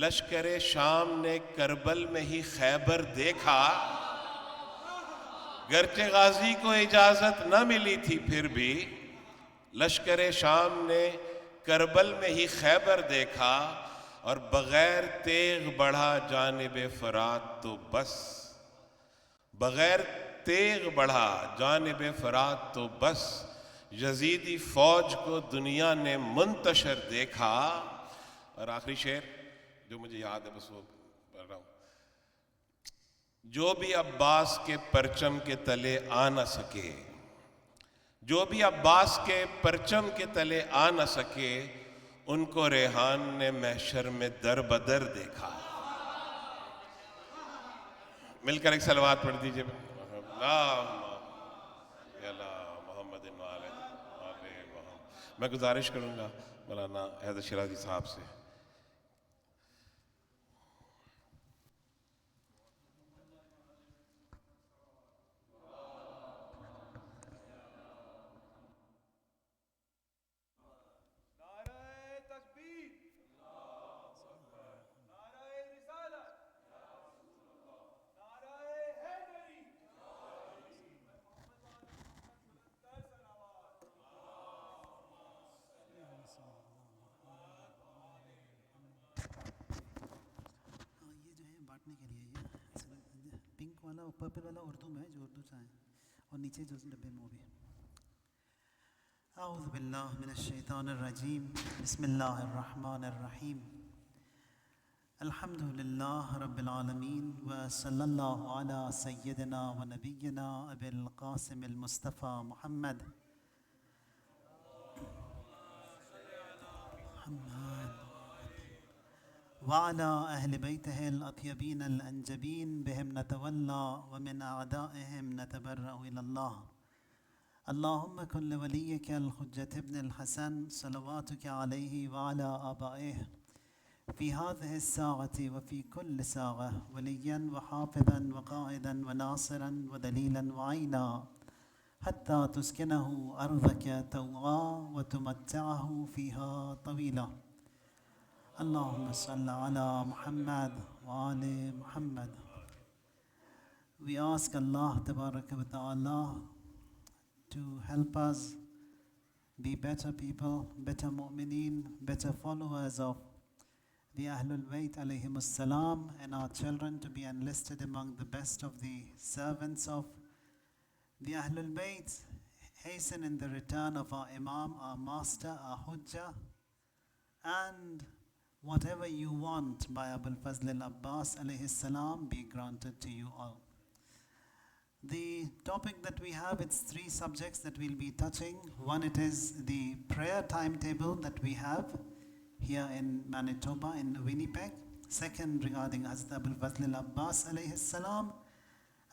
لشکر شام نے کربل میں ہی خیبر دیکھا. گرچہ غازی کو اجازت نہ ملی تھی پھر بھی، لشکر شام نے کربل میں ہی خیبر دیکھا. اور بغیر تیغ بڑھا جانب فرات تو بس، بغیر تیغ بڑھا جانب فرات تو بس، یزیدی فوج کو دنیا نے منتشر دیکھا. اور آخری شعر جو مجھے یاد ہے بس وہ پڑھ رہا ہوں. جو بھی عباس کے پرچم کے تلے آ نہ سکے، جو بھی عباس کے پرچم کے تلے آ نہ سکے، ان کو ریحان نے محشر میں در بدر دیکھا. مل کر ایک صلوات پڑھ دیجئے. محمد میں گزارش کروں گا مولانا حیدر شیرازی صاحب سے. پنک والا اور پرپل والا اردو میں جو اردو چاہیں، اور نیچے جو ڈبے میں وہ بھی. اعوذ باللہ من الشیطان الرجیم، بسم اللہ الرحمن الرحیم. الحمد للہ رب العالمین، وصلی اللہ علی سیدنا و نبینا ابی القاسم المصطفیٰ محمد وعلى أهل بيته الأطيبين الأنجبين بهم نتولى ومن أعدائهم نتبرأ إلى الله. اللهم كن لوليك الحجة ابن الحسن صلواتك عليه وعلى آبائه في هذه الساعة وفي كل ساعة وليا وحافظا وقائدا وناصرا ودليلا وعينا حتى تسكنه أرضك طوعا وتمتعه فيها طويلا. اللهم صل على محمد وآل محمد. We ask Allah Tabaraka wa Ta'ala to help us be better people, better mu'mineen, better followers of the Ahlul Bayt alayhim as-salam, and our children to be enlisted among the best of the servants of the Ahlul Bayt. Hasten in the return of our Imam, our Master, our Hujjah, and whatever you want by Abul Fazl al-Abbas alayhi salam be granted to you all. The topic that we have, it's 3 subjects that we'll be touching. One, it is the prayer timetable that we have here in Manitoba, in Winnipeg. Second, regarding Hazrat Abul Fazl al-Abbas alayhi salam.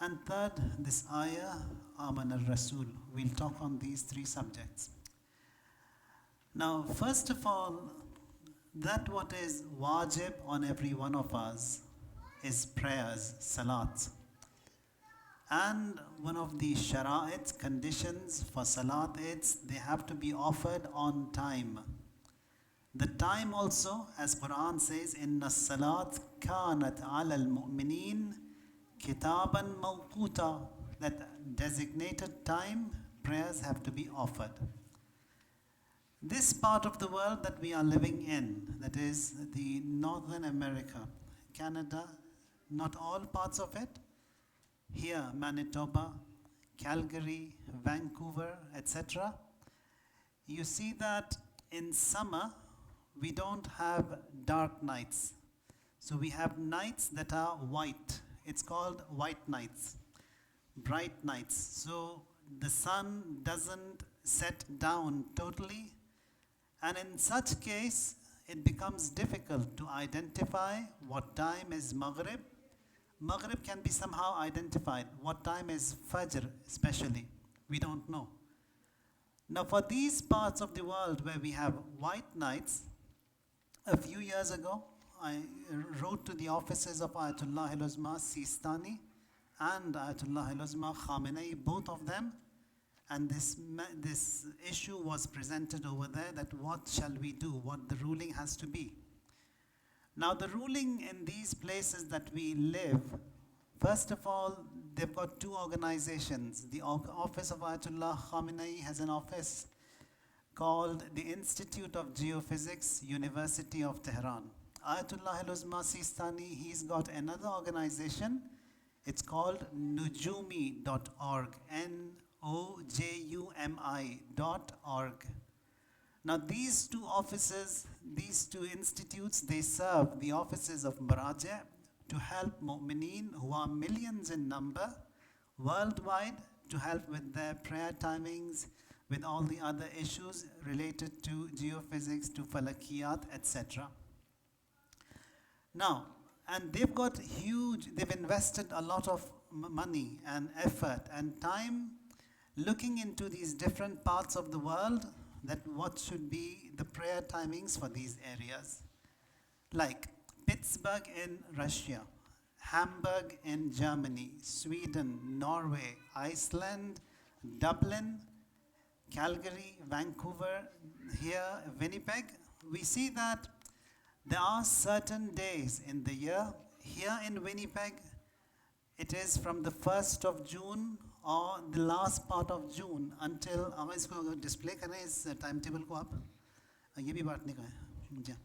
And third, this ayah, Aman al-Rasul. We'll talk on these 3 subjects. Now, first of all, that what is wajib on every one of us is prayers, salat. And one of the shara'it, conditions for salat, it's they have to be offered on time. The time also, as Quran says, inna salat kanat ala al-mu'mineen kitaban mawquta, that designated time prayers have to be offered. This part of the world that we are living in, that is the Northern America, Canada, not all parts of it, here Manitoba, Calgary, Vancouver, etc., you see that in summer we don't have dark nights. So we have nights that are white. It's called white nights, bright nights. So the sun doesn't set down totally, and in such case it becomes difficult to identify what time is Maghrib. Maghrib can be somehow identified. What time is Fajr especially? We don't know. Now for these parts of the world where we have white nights, a few years ago I wrote to the offices of Ayatollah al-Uzma Sistani and Ayatollah al-Uzma Khamenei, both of them, and this issue was presented over there, that what shall we do, what the ruling has to be. Now the ruling in these places that we live, first of all, they've got two organizations. The office of Ayatollah Khamenei has an office called the Institute of Geophysics, University of Tehran. Ayatollah al-Uzma Sistani, he's got another organization. It's called nujumi.org, NOJUMI.org. Now these two offices, these two institutes, they serve the offices of Maraja to help mu'mineen who are millions in number worldwide, to help with their prayer timings, with all the other issues related to geophysics, to falakiyat, etc. Now, and they've invested a lot of money and effort and time looking into these different parts of the world, that what should be the prayer timings for these areas. Like Pittsburgh in Russia, Hamburg in Germany, Sweden, Norway, Iceland, Dublin, Calgary, Vancouver, here, Winnipeg. We see that there are certain days in the year. Here in Winnipeg, it is from the 1st of June or the last part of June until, हम इसको display करें इस timetable को आप, ये भी बांटने का है मुझे.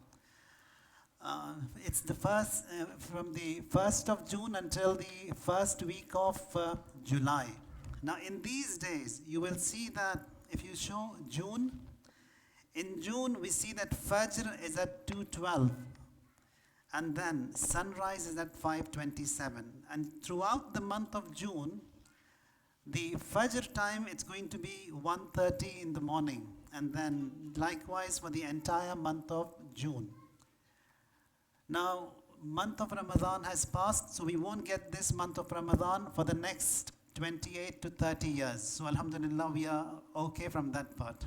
It's the first, from the 1st of June until the first week of July. Now in these days, you will see that if you show June, in June we see that Fajr is at 2:12, and then sunrise is at 5:27. And throughout the month of June, the Fajr time, it's going to be 1:30 in the morning, and then likewise for the entire month of June. Now, month of Ramadan has passed, so we won't get this month of Ramadan for the next 28 to 30 years. So Alhamdulillah, we are okay from that part.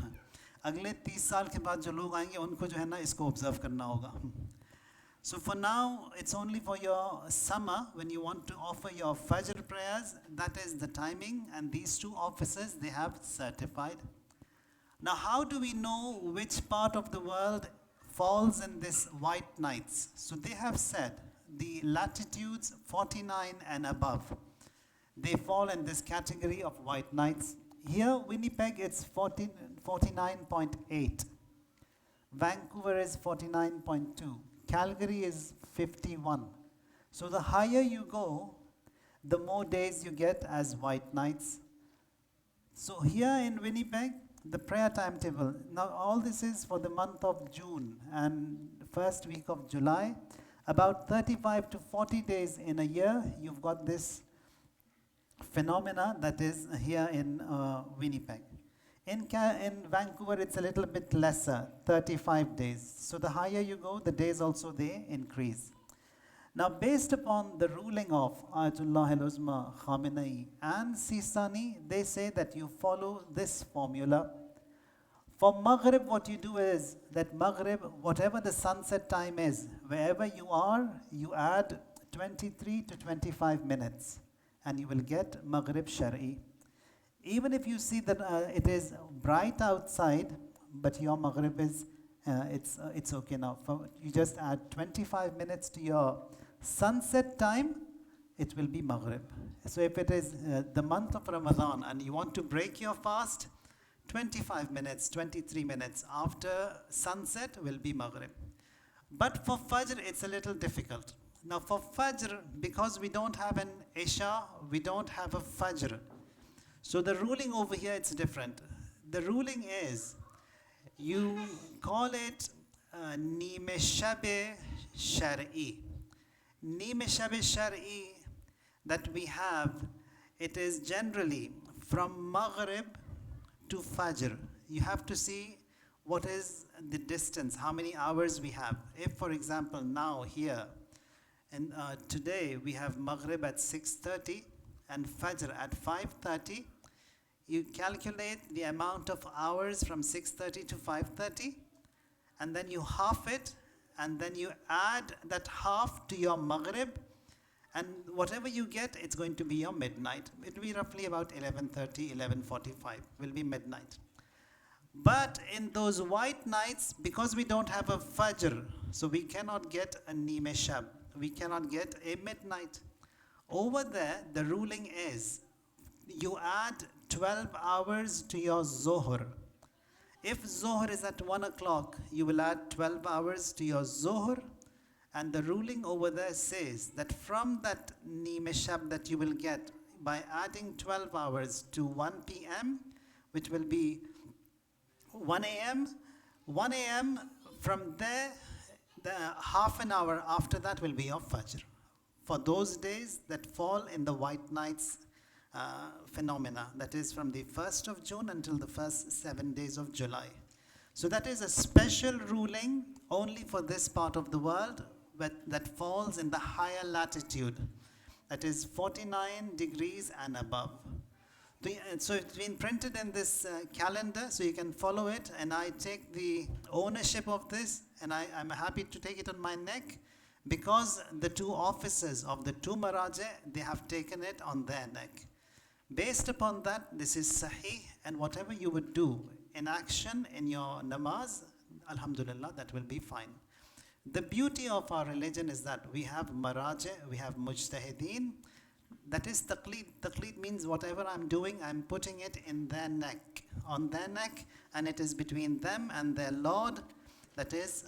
अगले 30 साल के बाद जो लोग आएंगे उनको जो है ना इसको observe करना होगा. So for now, it's only for your summer when you want to offer your Fajr prayers. That is the timing, and these two offices, they have certified. Now, how do we know which part of the world falls in this white nights? So they have said the latitudes 49 and above, they fall in this category of white nights. Here, Winnipeg, it's 49.8. Vancouver is 49.2. Calgary is 51. So the higher you go, the more days you get as white nights. So here in Winnipeg, the prayer timetable, now all this is for the month of June and first week of July. About 35 to 40 days in a year, you've got this phenomena that is here in Winnipeg. In Vancouver, it's a little bit lesser, 35 days. So the higher you go, the days also they increase. Now, based upon the ruling of Ayatollah al-Uzma Khamenei and Sistani, they say that you follow this formula. For Maghrib, what you do is that Maghrib, whatever the sunset time is, wherever you are, you add 23 to 25 minutes, and you will get Maghrib Shari. Even if you see that it is bright outside, but your Maghrib is, it's okay now. You just add 25 minutes to your sunset time, it will be Maghrib. So if it is the month of Ramadan and you want to break your fast, 25 minutes, 23 minutes after sunset will be Maghrib. But for Fajr, it's a little difficult. Now for Fajr, because we don't have an Isha, we don't have a Fajr. So the ruling over here, it's different. The ruling is, you call it Nime Shabe Shar'i. Nime Shabe Shar'i that we have, it is generally from Maghrib to Fajr. You have to see what is the distance, how many hours we have. If, for example, now here, and today we have Maghrib at 6:30 and Fajr at 5:30, you calculate the amount of hours from 6:30 to 5:30, and then you half it, and then you add that half to your Maghrib, and whatever you get, it's going to be your midnight. It will be roughly about 11:30, 11:45 will be midnight. But in those white nights, because we don't have a Fajr, so we cannot get a Nime Shab, we cannot get a midnight. Over there, the ruling is, you add 12 hours to your Zohar. If Zohar is at 1 o'clock, you will add 12 hours to your Zohar. And the ruling over there says that from that Nime Shab that you will get by adding 12 hours to 1 p.m., which will be 1 a.m., from there, the half an hour after that will be your Fajr. For those days that fall in the white nights phenomena, that is from the 1st of June until the first 7 days of July. So that is a special ruling only for this part of the world, but that falls in the higher latitude, that is 49 degrees and above. So it's been printed in this calendar, so you can follow it, and I take the ownership of this, and I'm happy to take it on my neck, because the two officers of the two Maraje, they have taken it on their neck. Based upon that, this is Sahih, and whatever you would do in action in your namaz, alhamdulillah, that will be fine. The beauty of our religion is that we have Maraje, we have Mujtahideen. That is taqleed. Taqleed means whatever I'm doing, I'm putting it in their neck, on their neck, and it is between them and their Lord. That is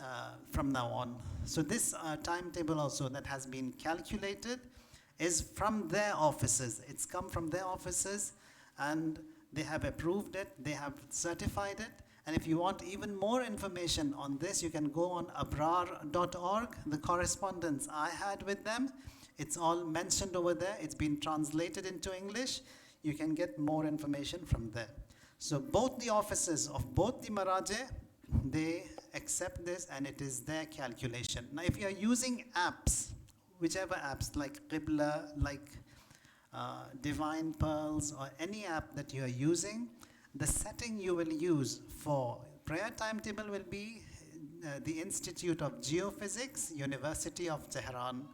from now on. So this timetable also that has been calculated is from their offices. It's come from their offices, and they have approved it, they have certified it. And if you want even more information on this, you can go on abrar.org, the correspondence I had with them. It's all mentioned over there. It's been translated into English. You can get more information from there. So both the offices of both the Maraje, they accept this, and it is their calculation. Now if you are using apps, whichever apps like Qibla, like Divine Pearls, or any app that you are using, the setting you will use for prayer timetable will be the Institute of Geophysics, University of Tehran.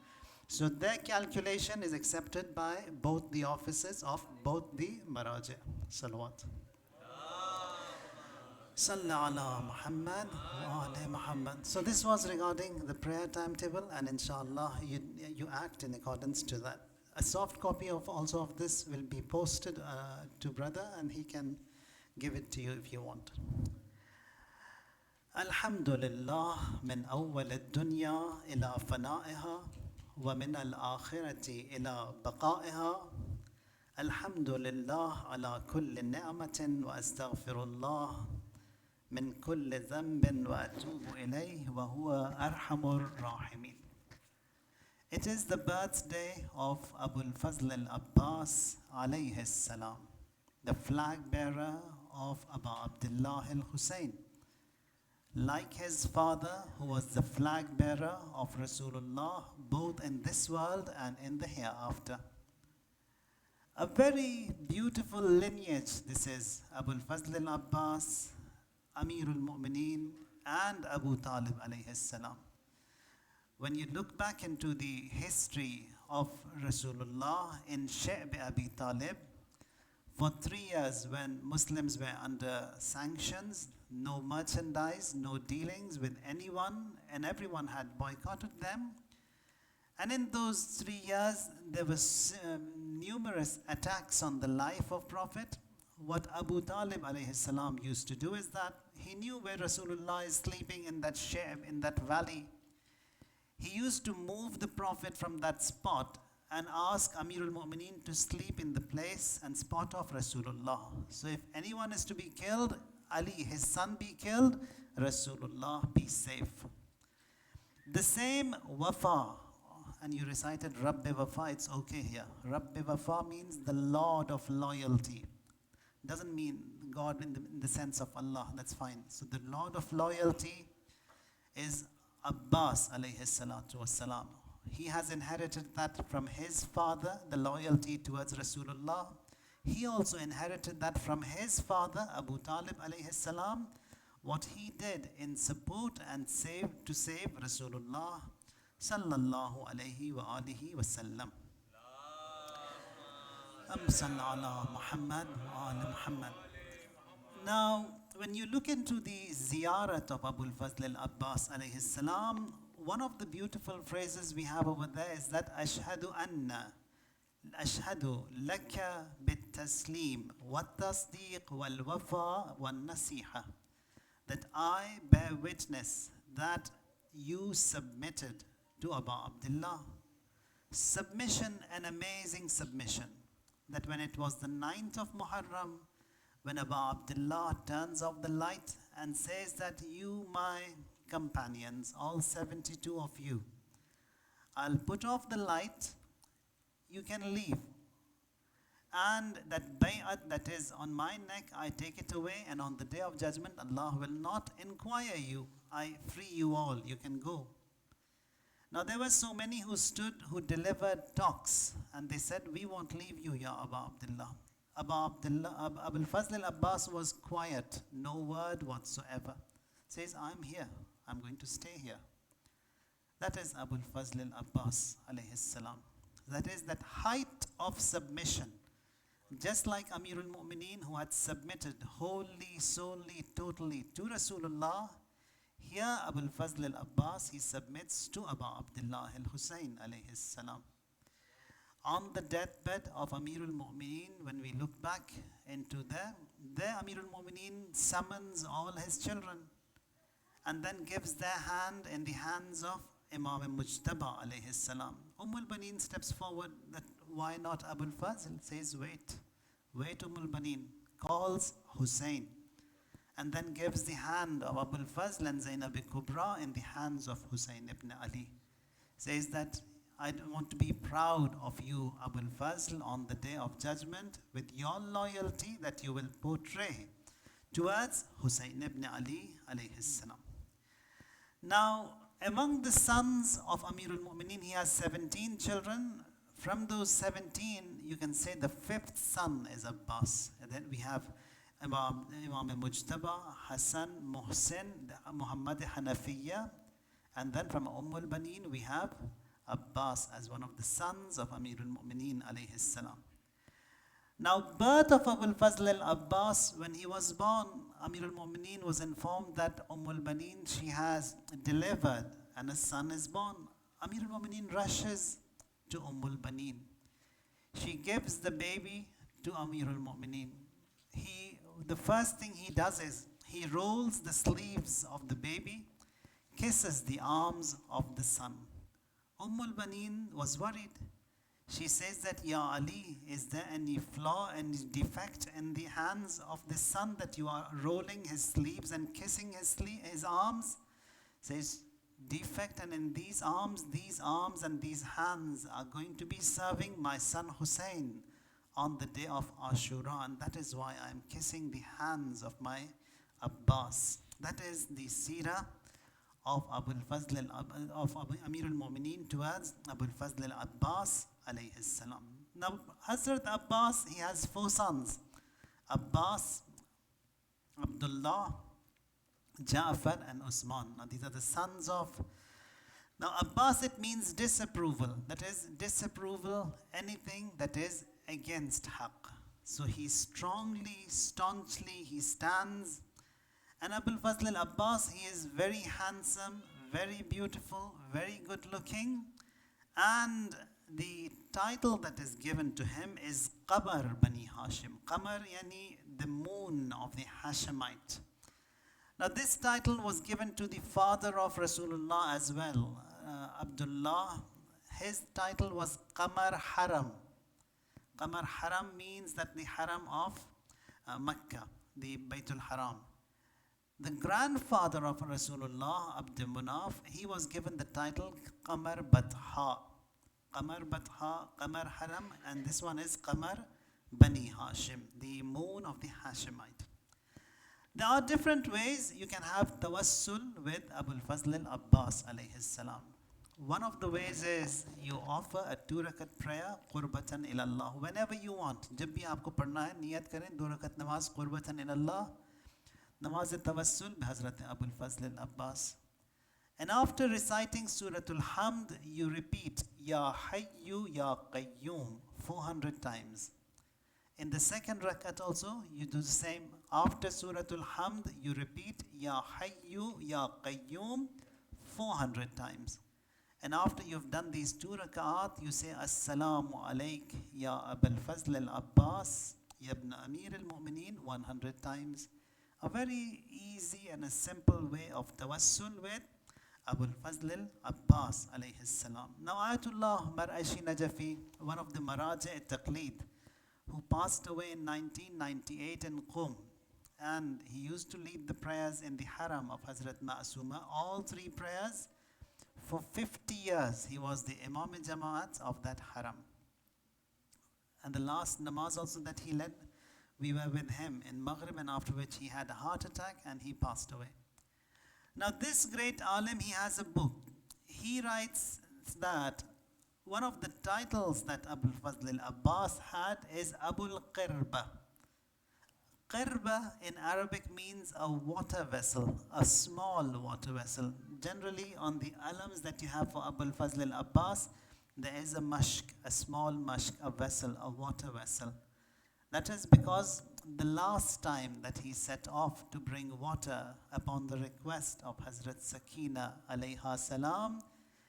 So their calculation is accepted by both the offices of both the Maraje. Salawat. Salla ala Muhammad wa ala Muhammad. So this was regarding the prayer timetable, and inshallah you act in accordance to that. A soft copy of also of this will be posted to brother, and he can give it to you if you want. Alhamdulillah min awwal ad-dunya ila fana'iha wa min al-akhirati ila baqa'iha. Alhamdulillah ala kulli ni'matin wa astaghfirullah min kulli dhanbin wa atubu ilayhi wa huwa arhamur rahimin. It is the birthday of Abul Fazl al-Abbas alayhi salam, the flag bearer of Abu Abdullah al-Hussein. Like his father, who was the flag bearer of Rasulullah, both in this world and in the hereafter. A very beautiful lineage this is. Abul Fazl al-Abbas, Amirul Mu'mineen, and Abu Talib alayhi salam. When you look back into the history of Rasulullah in Shi'b Abi Talib, for 3 years when Muslims were under sanctions, no merchandise, no dealings with anyone, and everyone had boycotted them. And in those 3 years, there was numerous attacks on the life of Prophet, what Abu Talib alayhi salam used to do is that he knew where Rasulullah is sleeping in that shab, in that valley. He used to move the Prophet from that spot and ask Amirul Mu'mineen to sleep in the place and spot of Rasulullah. So if anyone is to be killed, Ali, his son, be killed, Rasulullah be safe. The same wafa, and you recited Rabbi Wafa, it's okay here. Rabbi Wafa means the Lord of loyalty. Doesn't mean God in the sense of Allah, that's fine. So the Lord of loyalty is Abbas alayhi salatu wassalam. He has inherited that from his father, the loyalty towards Rasulullah. He also inherited that from his father, Abu Talib alayhi salam, what he did in support and save Rasulullah sallallahu alayhi wa alihi wa sallam. Muhammad wa ala Muhammad. Now, when you look into the ziyarat of Abul Fazl al-Abbas alayhi salam, one of the beautiful phrases we have over there is that ashhadu laka bit-taslim wat-tasdiq wal-wafa wal-nasiha, that I bear witness that you submitted to Abu Abdullah. Submission, an amazing submission, that when it was the 9th of Muharram, when Abu Abdullah turns off the light and says that you, my companions, all 72 of you, I'll put off the light, you can leave. And that bay'at that is on my neck, I take it away, and on the day of judgment, Allah will not inquire you. I free you all, you can go. Now there were so many who stood, who delivered talks, and they said, we won't leave you, Ya Abu Abdullah. Abul Fazl al-Abbas was quiet, no word whatsoever. Says, I'm here, I'm going to stay here. That is Abul Fazl al-Abbas alayhi salam. That is that height of submission. Just like Amirul Mu'mineen, who had submitted wholly, solely, totally to Rasulullah, here Abul Fazl al-Abbas, he submits to Abu Abdullah al-Husayn alayhi salam. On the deathbed of Amirul Mu'mineen, when we look back into there Amirul Mu'mineen summons all his children and then gives their hand in the hands of Imam Mujtaba alayhi salam. Baneen steps forward, that why not Abul Fazl? Says, wait Ummul Baneen, calls Hussein, and then gives the hand of Abul Fazl and Zainab Kubra in the hands of Hussein ibn Ali. Says that, I want to be proud of you, Abul Fazl, on the day of judgment with your loyalty that you will portray towards Hussein ibn Ali alayhi salam. Now, among the sons of Amirul Mu'mineen, he has 17 children. From those 17, you can say the 5th son is Abbas. And then we have Imam Mujtaba, Hassan, Muhsin, Muhammad Hanafiya. And then from Ummul Baneen, we have Abbas as one of the sons of Amirul Mu'mineen alayhi salam. Now, birth of Abul Fazl al-Abbas, when he was born, Amirul Mu'mineen was informed that Ummul Baneen, she has delivered and a son is born. Amirul Mu'mineen rushes to Ummul Baneen. She gives the baby to Amirul Mu'mineen. The first thing he does is he rolls the sleeves of the baby, kisses the arms of the son. Ummul Baneen was worried. She says that, Ya Ali, is there any flaw, any defect in the hands of the son that you are rolling his sleeves and kissing his arms? Says, defect, and in these arms and these hands are going to be serving my son Hussein on the day of Ashura, and that is why I am kissing the hands of my Abbas. That is the seerah of Abul Fazl of Amirul Mu'mineen towards Abul Fazl al-Abbas alayhi salam. Now, Hazrat Abbas, he has 4 sons: Abbas, Abdullah, Ja'far, and Usman. Now, these are the sons of. Now, Abbas, it means disapproval. That is, disapproval, anything that is against haqq. So he strongly, staunchly, he stands. And Abul Fazl al-Abbas, he is very handsome, very beautiful, very good looking. And the title that is given to him is Qamar Bani Hashim. Qamar, yani the moon of the Hashemite. Now this title was given to the father of Rasulullah as well, Abdullah. His title was Qamar Haram. Qamar Haram means that the Haram of Mecca, the Baytul Haram. The grandfather of Rasulullah, Abdul Munaf, he was given the title Qamar Batha. Qamar Batha, Qamar Haram, and this one is Qamar Bani Hashim, the moon of the Hashemite. There are different ways you can have tawassul with Abul Fazl al-Abbas alayhi salam. One of the ways is you offer a 2 rakat prayer qurbatan ilallah. Whenever you want, जब भी आपको पढ़ना है नियत करें 2 rakat नमाज qurbatan ilallah, namaz tawassul bi Hazrat Abul Fazl al-Abbas. And after reciting Suratul Hamd, you repeat Ya Hayyu Ya Qayyum 400 times. In the second rakat also, you do the same. After Suratul Hamd, you repeat Ya Hayyu Ya Qayyum 400 times. And after you've done these 2 rak'at, you say Assalamu alayk Ya Abul Fazl al-Abbas Ya Ibn Amir al-Mu'mineen 100 times. A very easy and a simple way of tawassul with Abul Fazl al-Abbas alayhi salam. Now Ayatullah Mar'ashi Najafi, one of the Maraja al-Taqleed, who passed away in 1998 in Qum, and he used to lead the prayers in the haram of Hazrat Ma'asuma, all 3 prayers. For 50 years, he was the Imam Jama'at of that haram. And the last namaz also that he led, we were with him in Maghrib, and after which he had a heart attack and he passed away. Now this great alim, he has a book. He writes that one of the titles that Abul Fazl al-Abbas had is Abul Qirba. Qirba in Arabic means a water vessel, a small water vessel. Generally on the alams that you have for Abul Fazl al-Abbas, there is a mashk, a small mashk, a vessel, a water vessel. That is because the last time that he set off to bring water upon the request of Hazrat Sakina alayha salam,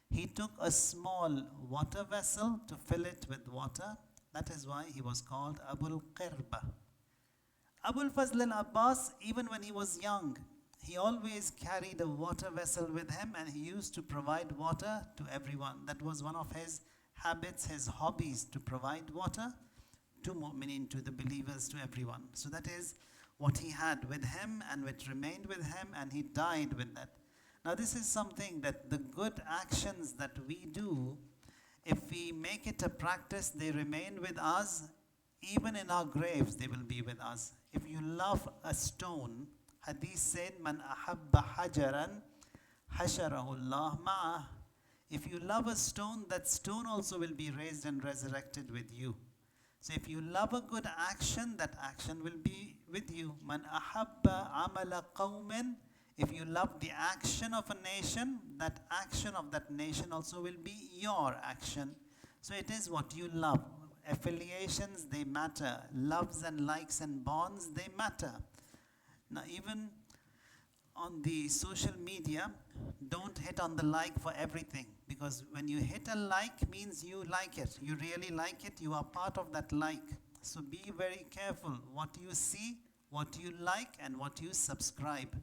he took a small water vessel to fill it with water. That is why he was called Abul Qirba. Abul Fazl al-Abbas, even when he was young, he always carried a water vessel with him, and he used to provide water to everyone. That was one of his habits, his hobbies, to provide water to mu'minin, to the believers, to everyone. So that is what he had with him and which remained with him, and he died with that. Now this is something that the good actions that we do, if we make it a practice, they remain with us. Even in our graves, they will be with us. If you love a stone, Hadith said, Man ahabba hajaran, hasharahullah ma'ah. If you love a stone, that stone also will be raised and resurrected with you. So if you love a good action, that action will be with you. Man ahabba amala qawmin. If you love the action of a nation, that action of that nation also will be your action. So it is what you love. Affiliations, they matter. Loves and likes and bonds, they matter. Now even on the social media, don't hit on the like for everything, because when you hit a like means you like it. You really like it, you are part of that like. So be very careful what you see, what you like, and what you subscribe.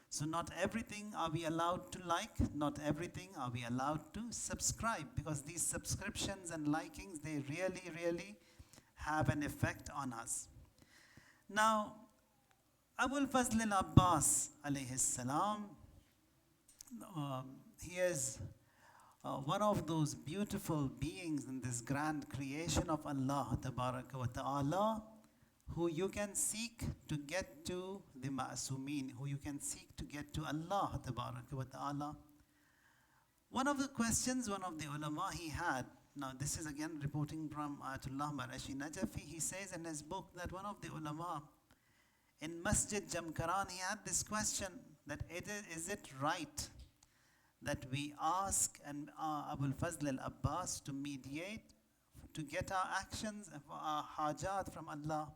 So not everything are we allowed to like, not everything are we allowed to subscribe, because these subscriptions and likings, they really have an effect on us. Now, Abul Fazl al-Abbas alayhi salam, he is one of those beautiful beings in this grand creation of Allah Tabaraka wa Ta'ala, who you can seek to get to the Ma'asumeen, who you can seek to get to Allah Tabaraka wa Ta'ala. One of the questions one of the ulama he had, now this is again reporting from Ayatullah Mar'ashi Najafi, he says in his book that one of the ulama in Masjid Jamkaran, he had this question that is it right that we ask Abul Fazl al-Abbas to mediate to get our actions, our hajat from Allah?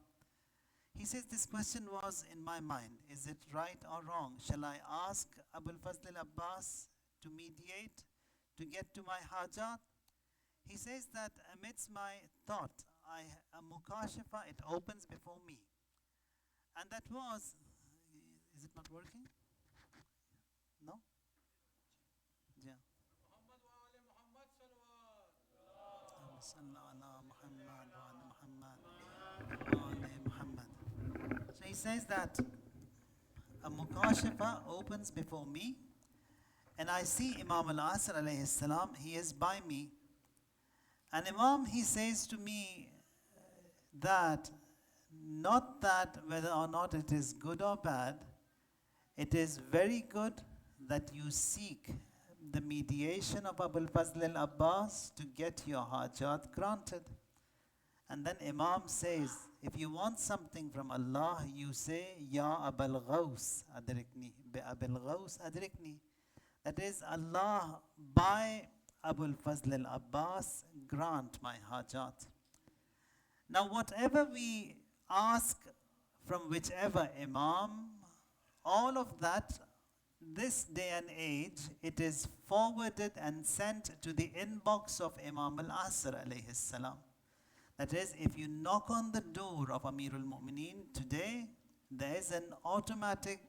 He says this question was in my mind. Is it right or wrong? Shall I ask Abul Fazl al-Abbas to mediate to get to my hajat? He says that amidst my thought, a mukashafa, it opens before me. And that was, is it not working? No? Yeah. So he says that a mukashifa opens before me, and I see Imam al-Asr alayhi salam, he is by me. And Imam, he says to me that not that whether or not it is good or bad, it is very good that you seek the mediation of Abul Fazl al-Abbas to get your hajat granted. And then Imam says, if you want something from Allah, you say, Ya Abul Ghaus adrikni, bi Abul Ghaus adrikni. That is, Allah, by Abul Fazl al-Abbas, grant my hajat. Now, whatever we ask from whichever Imam, all of that, this day and age, it is forwarded and sent to the inbox of Imam al-Asr alayhi salam. That is, if you knock on the door of Amirul Mu'mineen today, there is an automatic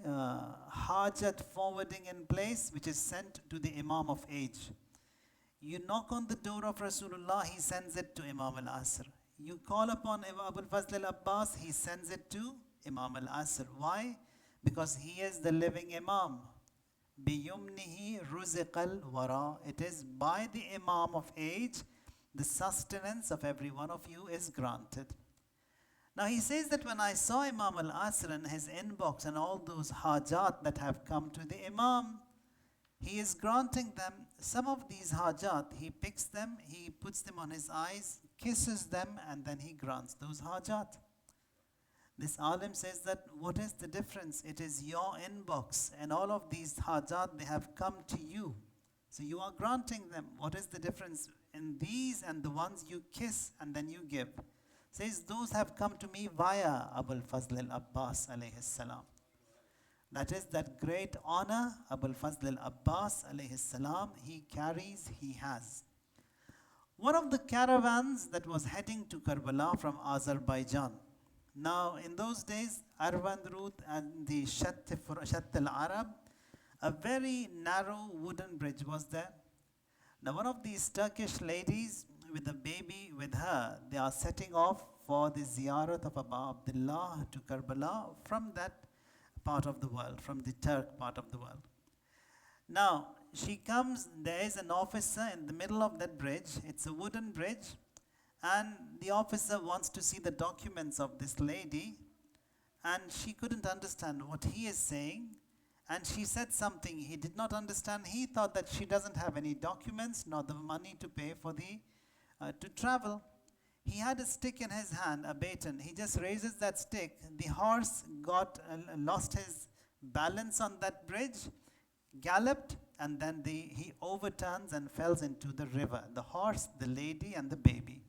hajat forwarding in place which is sent to the Imam of age. You knock on the door of Rasulullah, he sends it to Imam al-Asr. You call upon Abul Fazl al-Abbas, he sends it to Imam al-Asr. Why? Because he is the living Imam. Biyumnihi ruziqal wara. It is by the Imam of age, the sustenance of every one of you is granted. Now he says that when I saw Imam al-Asr and his inbox and all those hajat that have come to the Imam, he is granting them. Some of these hajat, he picks them, he puts them on his eyes, kisses them, and then he grants those hajat. This alim says that what is the difference? It is your inbox, and all of these hajat, they have come to you. So you are granting them. What is the difference in these and the ones you kiss and then you give? Says those have come to me via Abul Fazl al-Abbas alayhi salam. That is that great honor Abul Fazl al-Abbas alayhi salam, he carries, he has. One of the caravans that was heading to Karbala from Azerbaijan. Now in those days, Arvand route and the Shatt al-Arab, a very narrow wooden bridge was there. Now one of these Turkish ladies with a baby with her, they are setting off for the ziyarat of Abu Abdullah to Karbala from that part of the world, from the Turk part of the world. Now she comes, there is an officer in the middle of that bridge. It's a wooden bridge, and the officer wants to see the documents of this lady, and she couldn't understand what he is saying. And she said something he did not understand. He thought that she doesn't have any documents nor the money to pay for to travel. He had a stick in his hand, a baton. He just raises that stick. The horse lost his balance on that bridge, galloped, and then he overturns and falls into the river. The horse, the lady, and the baby.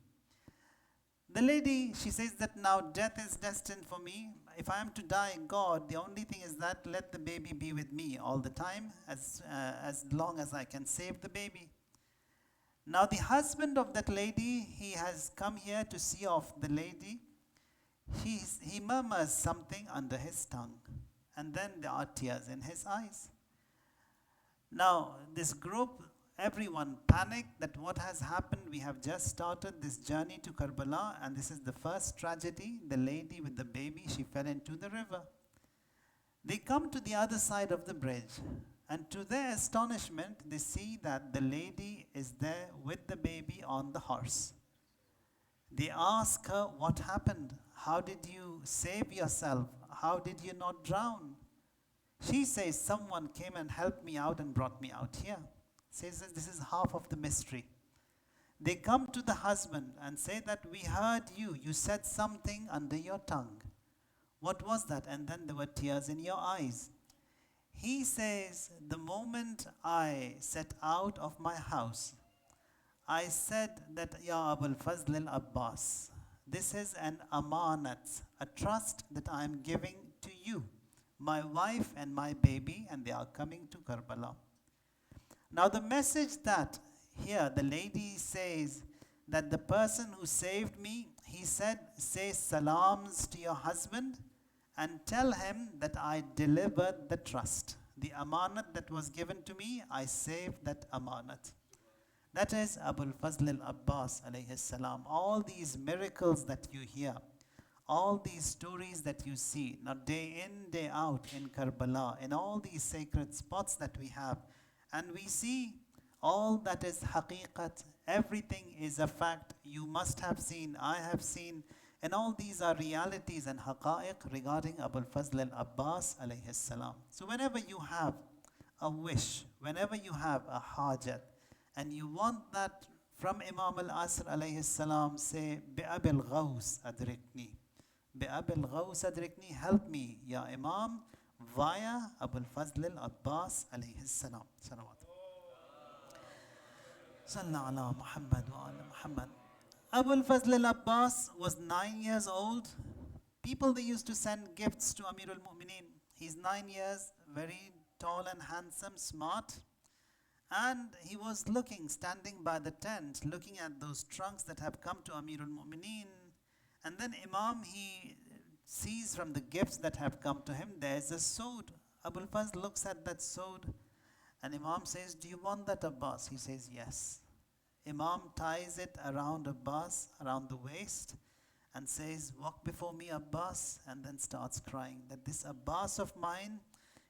The lady, she says that now death is destined for me. If I am to die, God, the only thing is that let the baby be with me all the time, as long as I can save the baby. Now the husband of that lady, he has come here to see off the lady. He murmurs something under his tongue, and then there are tears in his eyes. Now this group, everyone panicked that what has happened. We have just started this journey to Karbala, and this is the first tragedy. The lady with the baby, she fell into the river. They come to the other side of the bridge, and to their astonishment, they see that the lady is there with the baby on the horse. They ask her, what happened? How did you save yourself? How did you not drown? She says, someone came and helped me out and brought me out here. Says this is half of the mystery. They come to the husband and say that we heard you. You said something under your tongue. What was that? And then there were tears in your eyes. He says, the moment I set out of my house, I said that, Ya Abul Fazl al-Abbas, this is an amanat, a trust that I am giving to you, my wife and my baby, and they are coming to Karbala. Now the message that here the lady says that the person who saved me, he said, say salams to your husband and tell him that I delivered the trust. The amanat that was given to me, I saved that amanat. That is Abul Fazl al-Abbas alayhi salam. All these miracles that you hear, all these stories that you see, now day in, day out in Karbala, in all these sacred spots that we have, and we see all that is haqiqat, everything is a fact. You must have seen, I have seen, and all these are realities and haqa'iq regarding Abul Fazl al-Abbas alayhi salam. So whenever you have a wish, whenever you have a hajat, and you want that from Imam al-Asr alayhi salam, say, Bi'abil Ghaus adrikni. Bi'abil Ghaus adrikni, help me, Ya Imam, via Abul Fazl al-Abbas alayhi salam. Salawat. Sallallahu ala Muhammad wa ala Muhammad. Abul Fazl al-Abbas was 9 years old. People, they used to send gifts to Amirul Mu'mineen. He's 9 years, very tall and handsome, smart. And he was standing by the tent, looking at those trunks that have come to Amirul Mu'mineen. And then Imam, he sees from the gifts that have come to him, there's a sword. Abul Fazl looks at that sword. And Imam says, do you want that, Abbas? He says, yes. Imam ties it around Abbas, around the waist, and says, walk before me, Abbas, and then starts crying that this Abbas of mine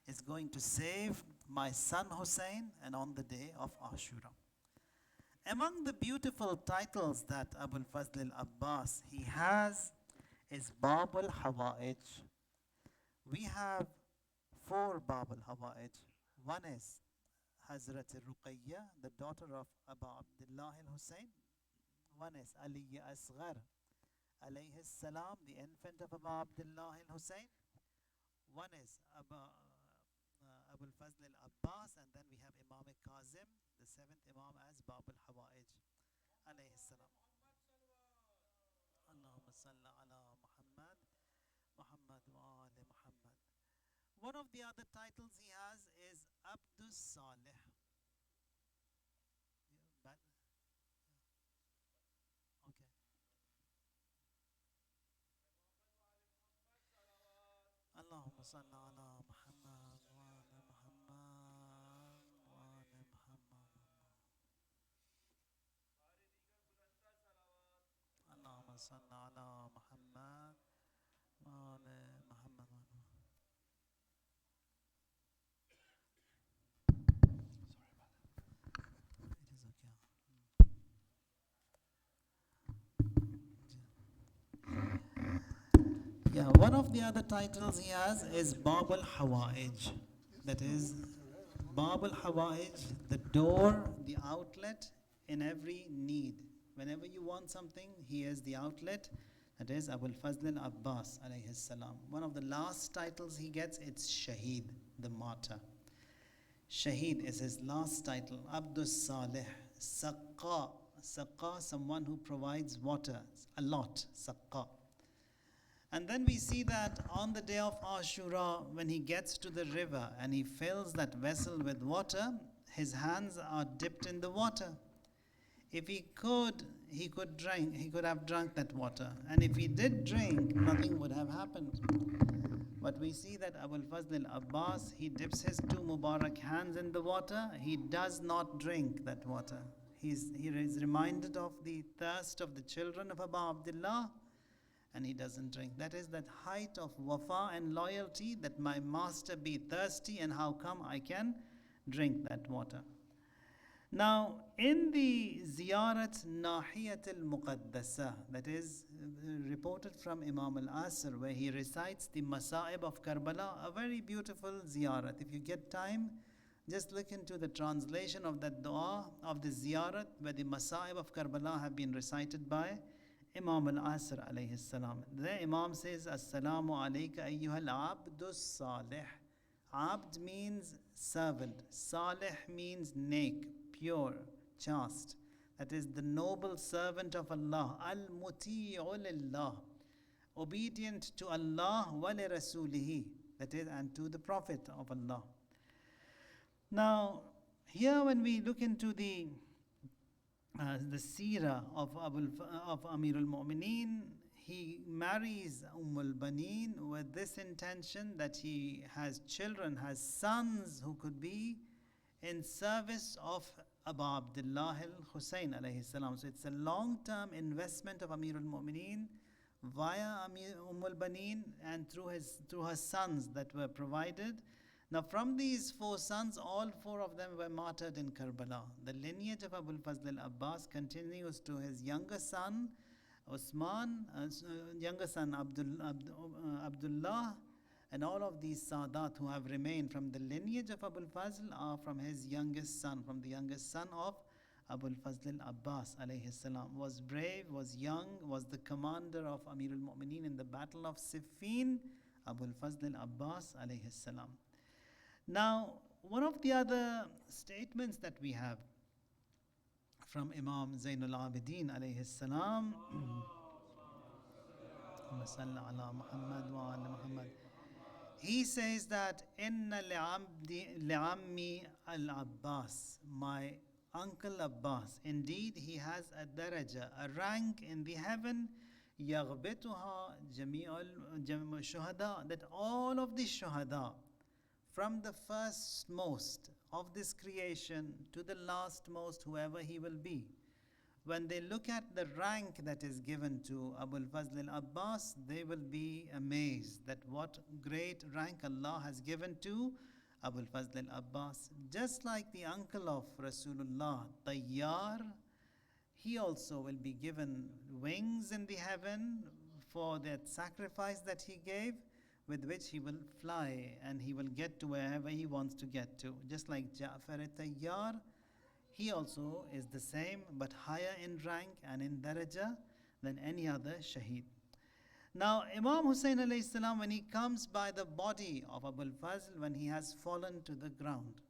is going to save my son Hussein, and on the day of Ashura. Among the beautiful titles that Abul Fazl al-Abbas he has is Bab al-Hawa'ij. We have 4 Bab al-Hawa'ij. One is Hazrat Ruqayya, the daughter of Abu Abdullah al-Hussein. One is Ali Asghar alayhi salam, the infant of Abu Abdullah al-Hussein. One is Abul Fazl al-Abbas, and then we have Imam Kazim, the 7th Imam, as Bab al-Hawa'ij alayhi salam. Allahumma salli ala Muhammad, Muhammad wa ali Muhammad. One of the other titles he has is Abdus Salih. Okay. Allahumma salli ala Muhammad wa ala Muhammad wa ala Muhammad. Allahumma salli ala Muhammad wa ala Muhammad. Yeah, one of the other titles he has is Bab al-Hawa'ij. That is, Bab al-Hawa'ij, the door, the outlet in every need. Whenever you want something, he is the outlet. That is Abul Fazl al-Abbas alayhi salam. One of the last titles he gets, it's Shaheed, the martyr. Shaheed is his last title. Abdus Salih, Saqqa. Saqqa, someone who provides water, a lot, Saqqa. And then we see that on the day of Ashura, when he gets to the river and he fills that vessel with water, his hands are dipped in the water. If he could drink, he could have drunk that water. And if he did drink, nothing would have happened. But we see that Abul Fazl al-Abbas, he dips his 2 Mubarak hands in the water. He does not drink that water. He is reminded of the thirst of the children of Abu Abdullah, and he doesn't drink. That is that height of wafa and loyalty, that my master be thirsty and how come I can drink that water. Now, in the Ziyarat Nahiyat al-Muqaddasa, that is reported from Imam al-Asr, where he recites the Masa'ib of Karbala, a very beautiful ziyarat. If you get time, just look into the translation of that dua of the ziyarat, where the Masa'ib of Karbala have been recited by Imam al-Asr alayhi salam. There Imam says, Assalamu alayka ayyuhal abdus salih. Abd means servant. Salih means neck, pure, chaste. That is the noble servant of Allah. Al-muti'u lillah. Obedient to Allah wa li rasulihi. That is, and to the Prophet of Allah. Now, here when we look into the the seerah of Amir al-Mu'mineen, he marries al-Baneen with this intention that he has children, has sons who could be in service of Abu Abdullah al-Hussein alayhi salam. So it's a long-term investment of Amir al-Mu'mineen via al-Baneen and through her sons that were provided. Now from these 4 sons, all 4 of them were martyred in Karbala. The lineage of Abul Fazl al-Abbas continues to his younger son, Usman, younger son Abdullah, and all of these Sadat who have remained from the lineage of Abul Fazl are from his youngest son, from the youngest son of Abul Fazl al-Abbas alayhi salam. Was brave, was young, was the commander of Amir al-Mu'mineen in the battle of Siffin, Abul Fazl al-Abbas alayhi salam. Now, one of the other statements that we have from Imam Zainul Abidin alayhi salam, he says that inna li'ammi al-Abbas, my uncle Abbas, indeed he has a daraja, a rank in the heaven, yaghbituha jami'ul shuhada, that all of the shuhada, from the first most of this creation to the last most, whoever he will be, when they look at the rank that is given to Abul Fazl al-Abbas, they will be amazed that what great rank Allah has given to Abul Fazl al-Abbas. Just like the uncle of Rasulullah, Tayyar, he also will be given wings in the heaven for that sacrifice that he gave, with which he will fly and he will get to wherever he wants to get to. Just like Ja'far al-Tayyar, he also is the same but higher in rank and in daraja than any other shaheed. Now Imam Hussein alayhi salam, when he comes by the body of Abul Fazl, when he has fallen to the ground,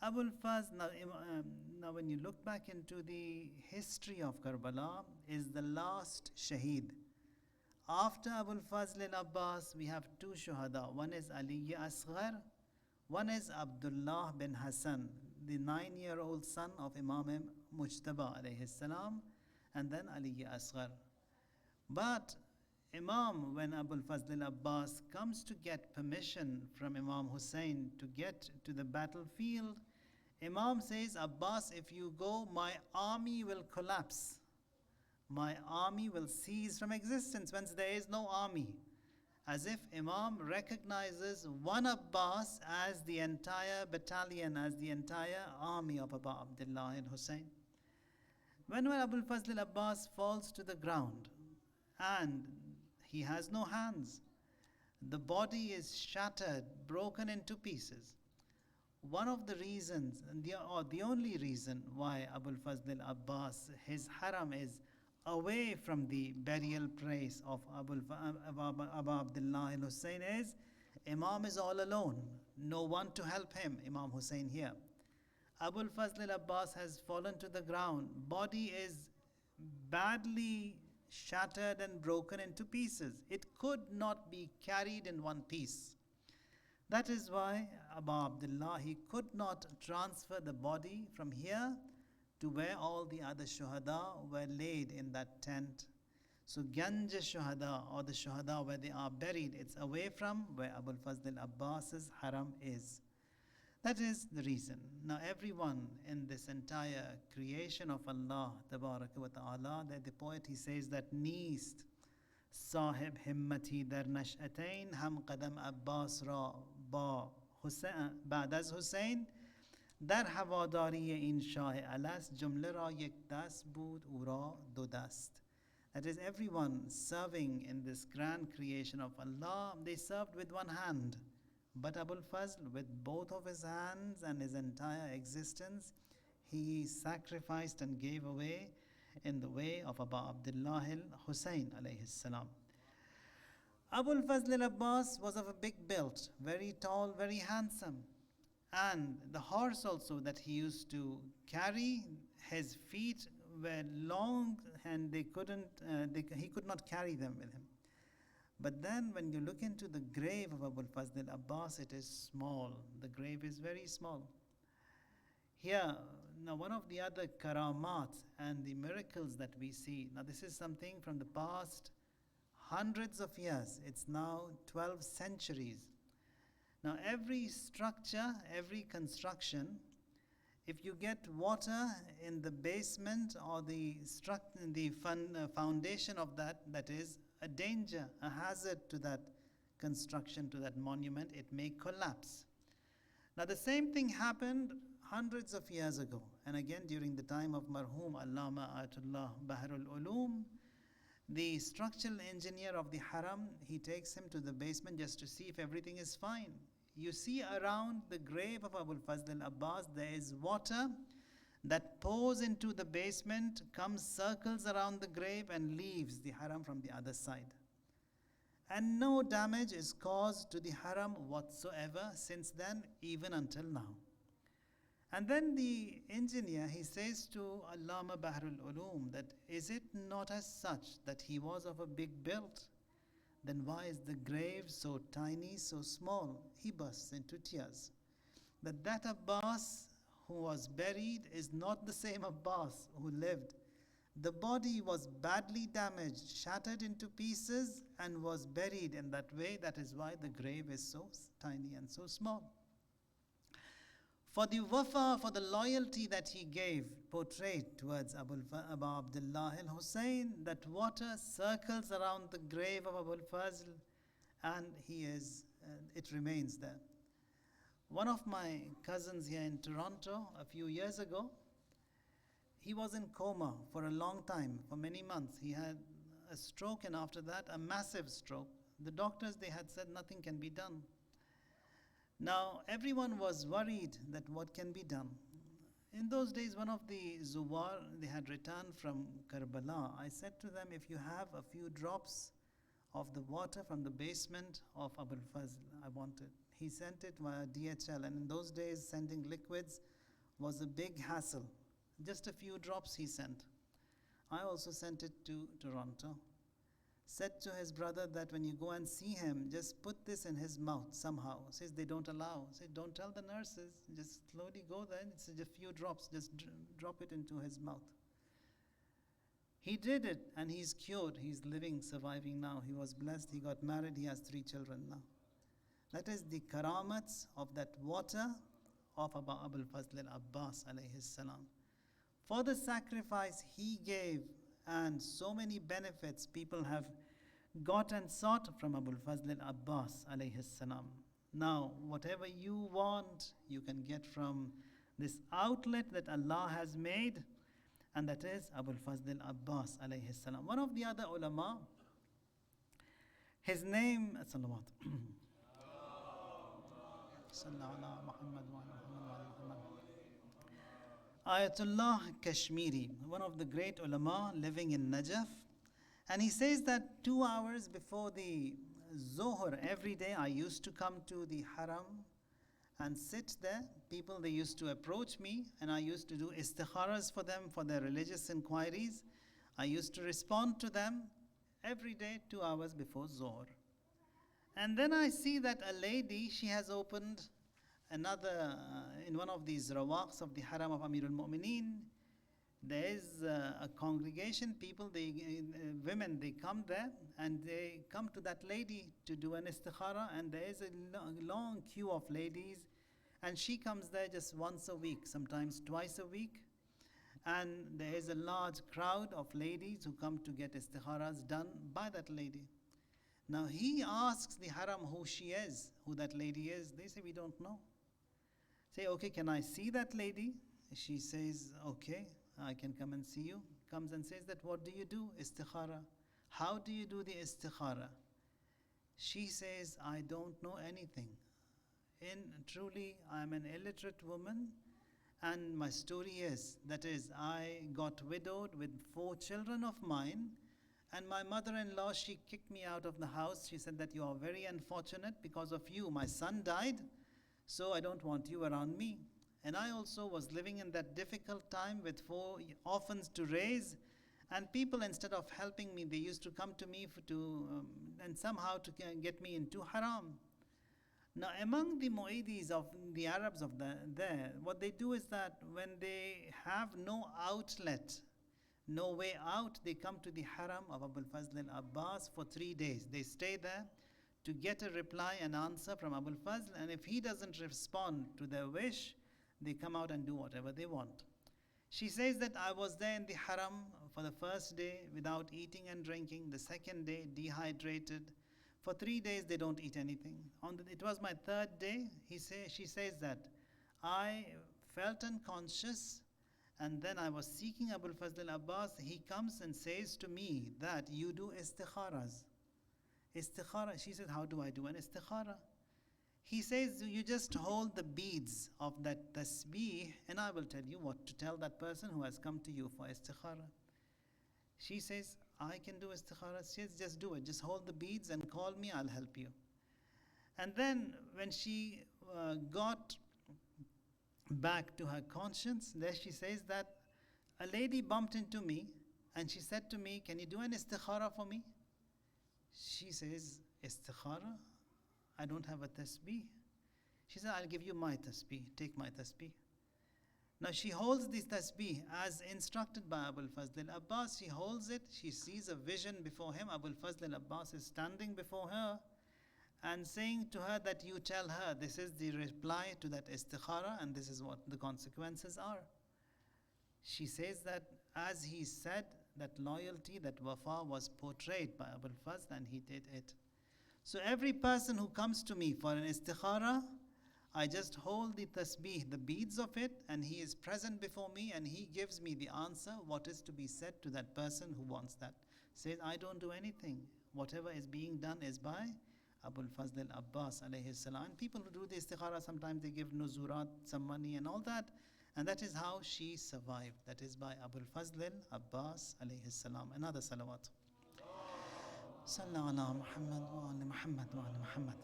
Abul Fazl, now when you look back into the history of Karbala, is the last shaheed. After Abul Fazl al-Abbas, we have 2 shuhada. One is Ali Asghar, one is Abdullah bin Hassan, the 9-year-old son of Imam Mujtaba alayhi salam, and then Ali Asghar. But Imam, when Abul Fazl al-Abbas comes to get permission from Imam Hussein to get to the battlefield, Imam says, Abbas, if you go, my army will collapse. My army will cease from existence once there is no army. As if Imam recognizes one Abbas as the entire battalion, as the entire army of Abu Abdullah al-Hussein. When Abul Fazl al-Abbas falls to the ground and he has no hands, the body is shattered, broken into pieces. One of the reasons, or the only reason why Abul Fazl al-Abbas, his haram is away from the burial place of Abu Abdullah al-Hussein is, Imam is all alone, no one to help him, Imam Hussein here. Abul Fazl al-Abbas has fallen to the ground, body is badly shattered and broken into pieces. It could not be carried in one piece. That is why Abu Abdullah, he could not transfer the body from here to where all the other shuhada were laid in that tent. So Ganj shuhada, or the shuhada where they are buried, it's away from where Abul Fazl al-Abbas's haram is. That is the reason. Now everyone in this entire creation of Allah Tabaraka wa Ta'ala, that the poet, he says that neest sahib himmati dar nash'atain ham qadam Abbas ra ba ba'd az Hussein there هواداری N شاه الست جمله را یک دست بود او را 2 دست. That is, everyone serving in this grand creation of Allah, they served with one hand. But Abul Fazl, with both of his hands and his entire existence, he sacrificed and gave away in the way of Abu Abdullah al-Hussein alayhi salam. Abul Fazl al-Abbas was of a big build, very tall, very handsome. And the horse also that he used to carry, his feet were long and he could not carry them with him. But then when you look into the grave of Abul Fazl al-Abbas, it is small. The grave is very small. Here, now one of the other karamat and the miracles that we see, now this is something from the past hundreds of years, it's now 12 centuries. Now every structure, every construction, if you get water in the basement or the foundation of that, that is a danger, a hazard to that construction, to that monument, it may collapse. Now the same thing happened hundreds of years ago, and again during the time of Marhum Allama Ayatullah Baharul Ulum, the structural engineer of the haram, he takes him to the basement just to see if everything is fine. You see around the grave of Abul Fazl al-Abbas, there is water that pours into the basement, comes, circles around the grave and leaves the haram from the other side. And no damage is caused to the haram whatsoever since then, even until now. And then the engineer, he says to Allama Bahrul Ulum that, is it not as such that he was of a big build? Then why is the grave so tiny, so small? He bursts into tears. That Abbas who was buried is not the same Abbas who lived. The body was badly damaged, shattered into pieces, and was buried in that way. That is why the grave is so tiny and so small. For the wafa, for the loyalty that he gave, portrayed towards Abu Abdullah al-Hussein, that water circles around the grave of Abul Fazl, and it remains there. One of my cousins here in Toronto, a few years ago, he was in coma for a long time, for many months. He had a stroke, and after that, a massive stroke. The doctors, they had said nothing can be done. Now, everyone was worried that what can be done. In those days, one of the Zuwar, they had returned from Karbala. I said to them, if you have a few drops of the water from the basement of Abul Fazl, I want it. He sent it via DHL, and in those days, sending liquids was a big hassle. Just a few drops he sent. I also sent it to Toronto. Said to his brother that when you go and see him, just put this in his mouth somehow. Says they don't allow. Said don't tell the nurses. Just slowly go there. It's just a few drops. Just drop it into his mouth. He did it, and he's cured. He's living, surviving now. He was blessed. He got married. He has 3 children now. That is the karamats of that water of Abul Fazl al-Abbas alayhi salam. For the sacrifice he gave, and so many benefits people have got and sought from Abul Fazl al-Abbas alayhi salam. Now, whatever you want, you can get from this outlet that Allah has made, and that is Abul Fazl al-Abbas alayhi salam. One of the other ulama, his name, salawat. Ayatullah Kashmiri, one of the great ulama living in Najaf, and he says that 2 hours before the Zohar every day I used to come to the haram and sit there. People, they used to approach me, and I used to do istikharas for them for their religious inquiries. I used to respond to them every day 2 hours before Zohar. And then I see that a lady, she has opened another, in one of these rawaqs of the haram of Amirul Mu'mineen, there is a congregation, people, women, they come there and they come to that lady to do an istikhara, and there is a long queue of ladies, and she comes there just once a week, sometimes twice a week, and there is a large crowd of ladies who come to get istikharas done by that lady. Now he asks the haram who she is, who that lady is. They say, we don't know. Say, okay, can I see that lady? She says, okay, I can come and see you. Comes and says that, what do you do? Istikhara. How do you do the istikhara? She says, I don't know anything. Truly, I'm an illiterate woman, and my story is, that is, I got widowed with 4 children of mine, and my mother-in-law, she kicked me out of the house. She said that you are very unfortunate. Because of you, my son died, so I don't want you around me. And I also was living in that difficult time with 4 orphans to raise, and people, instead of helping me, they used to come to me and somehow to get me into haram. Now, among the Mu'idis of the Arabs of there, what they do is that when they have no outlet, no way out, they come to the haram of Abul Fazl al-Abbas for 3 days. They stay there to get a reply and answer from Abul Fazl, and if he doesn't respond to their wish, they come out and do whatever they want. She says that I was there in the haram for the first day without eating and drinking, the second day dehydrated. For 3 days they don't eat anything. It was my third day, she says that I felt unconscious, and then I was seeking Abul Fazl al-Abbas. He comes and says to me that you do istikharas. Istikhara, she says, how do I do an istikhara? He says, you just hold the beads of that tasbih and I will tell you what to tell that person who has come to you for istikhara. She says, I can do istikhara. She says, just do it. Just hold the beads and call me, I'll help you. And then when she got back to her conscience, there she says that a lady bumped into me and she said to me, can you do an istikhara for me? She says, istikhara? I don't have a tasbih. She said, I'll give you my tasbih. Take my tasbih. Now she holds this tasbih as instructed by Abul Fazl al-Abbas. She holds it. She sees a vision before him. Abul Fazl al-Abbas is standing before her and saying to her that you tell her this is the reply to that istikhara and this is what the consequences are. She says that as he said, that loyalty, that wafa was portrayed by Abul Fazl and he did it. So every person who comes to me for an istikhara, I just hold the tasbih, the beads of it, and he is present before me and he gives me the answer, what is to be said to that person who wants that. Says, I don't do anything. Whatever is being done is by Abul Fazl al-Abbas alayhi salam. And people who do the istikhara, sometimes they give nuzurat, some money and all that. And that is how she survived. That is by Abul Fazl al-Abbas alayhi salam. Another salawat. Sallallahu ala Muhammad wa ala Muhammad wa ala Muhammad.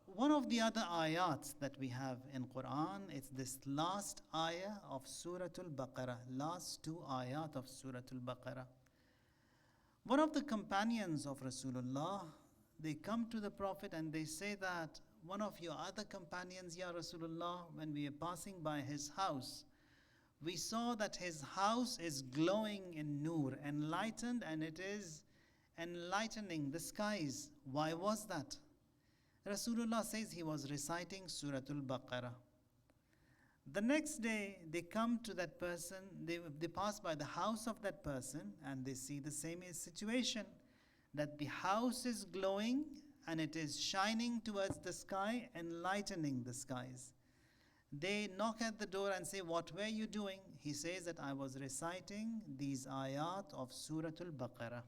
One of the other ayats that we have in Quran, it's this last ayah of Surah Al-Baqarah, last 2 ayat of Surah Al-Baqarah. One of the companions of Rasulullah, they come to the Prophet and they say that one of your other companions, Ya Rasulullah, when we are passing by his house, we saw that his house is glowing in nur, enlightened, and it is enlightening the skies. Why was that? Rasulullah says he was reciting Surah Al-Baqarah. The next day, they come to that person, they pass by the house of that person and they see the same situation, that the house is glowing and it is shining towards the sky, enlightening the skies. They knock at the door and say, what were you doing? He says that I was reciting these ayat of Surah Al-Baqarah.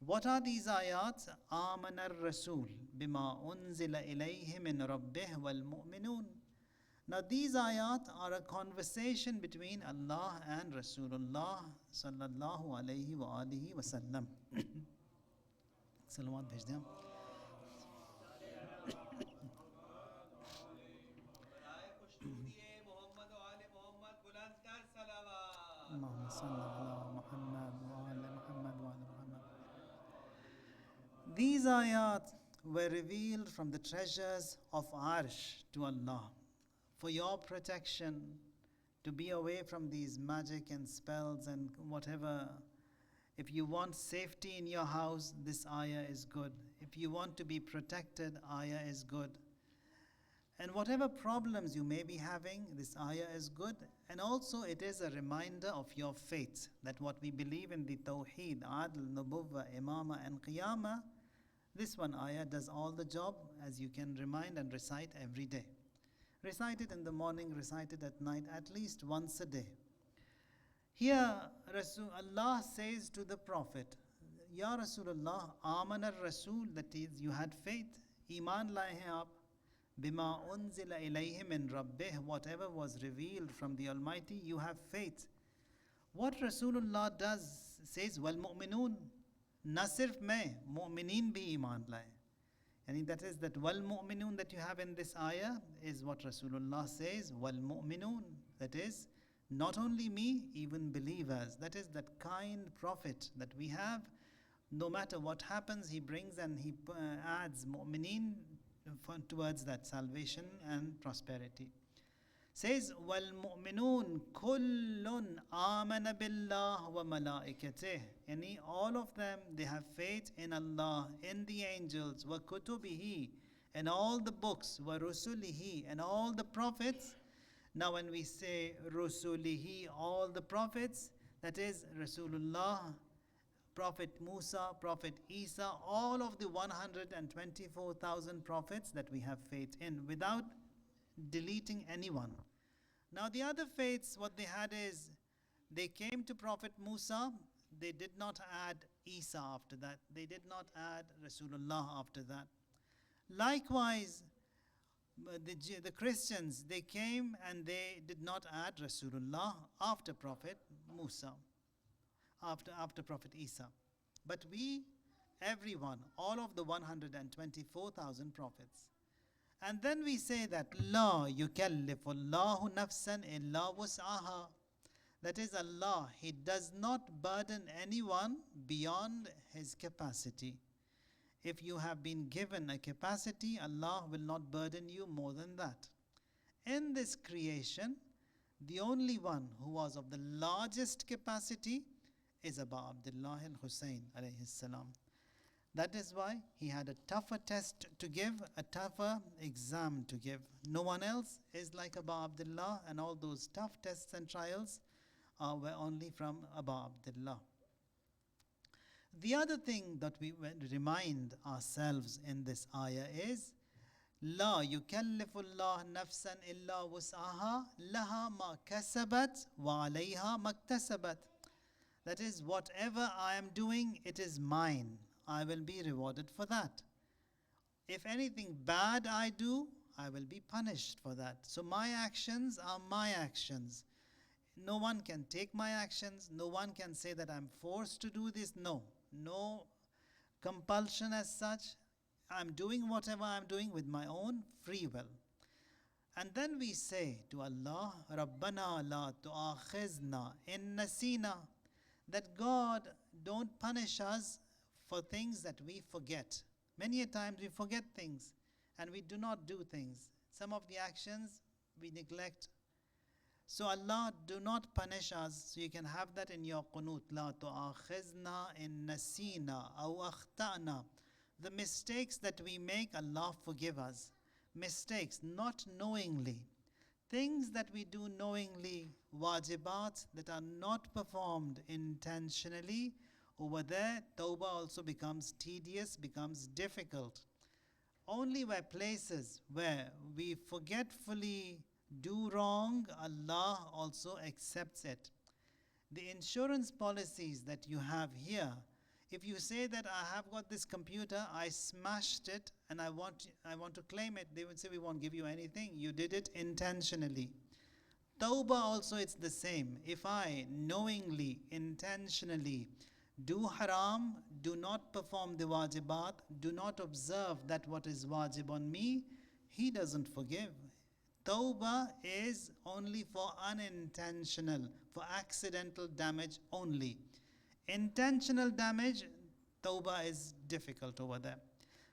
What are these ayats? آمن الرسول بما أنزل إليه من ربه والمؤمنون. Now these ayat are a conversation between Allah and Rasulullah sallallahu alayhi wa alihi wa sallam. Salawat bhej dein. Allahumma salli ala Muhammad wa ala Muhammad wa ala Muhammad. These ayat were revealed from the treasures of Arsh to Allah for your protection, to be away from these magic and spells and whatever. If you want safety in your house, this ayah is good. If you want to be protected, ayah is good. And whatever problems you may be having, this ayah is good. And also it is a reminder of your faith, that what we believe in the Tawheed, Adl, Nubuwwah, Imama and Qiyamah, this one ayah does all the job, as you can remind and recite every day. Recite it in the morning, recite it at night, at least once a day. Here, Allah says to the Prophet, Ya Rasulullah, Aman al-Rasul, that is, you had faith, Iman laye hain aap, Bima unzila ilayhi min rabbih, whatever was revealed from the Almighty, you have faith. What Rasulullah does, says, Wal mu'minun, na sirf main, mu'minin bhi iman laye. And that is that wal mu'minun that you have in this ayah is what Rasulullah says, wal mu'minun, that is, not only me, even believers. That is that kind prophet that we have. No matter what happens, he brings and he adds mu'minin towards that salvation and prosperity. Says, وَالْمُؤْمِنُونَ كُلٌّ آمَنَ بِاللَّهِ وَمَلَائِكَتِهِ. Yani all of them, they have faith in Allah, in the angels, وَكُتُبِهِ, and all the books, وَرُسُلِهِ, and all the prophets. Now when we say rusulihi, all the prophets, that is Rasulullah, Prophet Musa, Prophet Isa, all of the 124,000 prophets that we have faith in without deleting anyone. Now the other faiths, what they had is, they came to Prophet Musa, they did not add Isa after that. They did not add Rasulullah after that. Likewise, the Christians, they came and they did not add Rasulullah after Prophet Musa, after Prophet Isa. But we, everyone, all of the 124,000 prophets. And then we say that, La yukallifullahu nafsan illa wus'aha. That is Allah, He does not burden anyone beyond his capacity. If you have been given a capacity, Allah will not burden you more than that. In this creation, the only one who was of the largest capacity is Abu Abdullah al-Hussein alayhi salam. That is why he had a tougher test to give, a tougher exam to give. No one else is like Abu Abdullah, and all those tough tests and trials were only from Abu Abdullah. The other thing that we remind ourselves in this ayah is, La yukallifullah nafsan illa wus'aha laha ma kasabat wa alayha maktasabat. That is, whatever I am doing, it is mine. I will be rewarded for that. If anything bad I do, I will be punished for that. So my actions are my actions. No one can take my actions. No one can say that I'm forced to do this. No compulsion as such. I'm doing whatever I'm doing with my own free will. And then we say to Allah, Rabbana la tu'akhizna in nasina, that God, don't punish us for things that we forget. Many a times we forget things and we do not do things. Some of the actions we neglect. So Allah, do not punish us. So you can have that in your qunut. La tu'akhizna in nasina aw akhtana. The mistakes that we make, Allah forgive us. Mistakes, not knowingly. Things that we do knowingly, wajibat that are not performed intentionally, over there, tawbah also becomes tedious, becomes difficult. Only where places where we forgetfully do wrong, Allah also accepts it. The insurance policies that you have here, if you say that I have got this computer, I smashed it and I want to claim it, they would say we won't give you anything. You did it intentionally. Tawbah also, it's the same. If I knowingly, intentionally do haram, do not perform the wajibat, do not observe that what is wajib on me, He doesn't forgive. Tawbah is only for unintentional, for accidental damage only. Intentional damage, tawbah is difficult over there.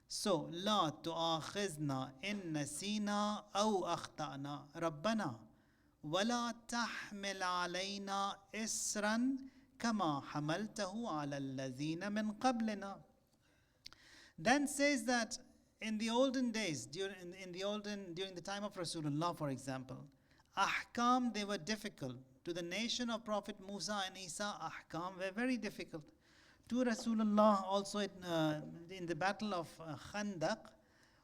So, la tu'akhizna in nasina aw akhtana rabbana wala tahmil alayna isran kama hamaltahu ala alladhina min qablina. Then says that in the olden days, during the time of Rasulullah, for example, ahkam, they were difficult. To the nation of Prophet Musa and Isa, ahkam were very difficult. To Rasulullah also in the battle of Khandaq,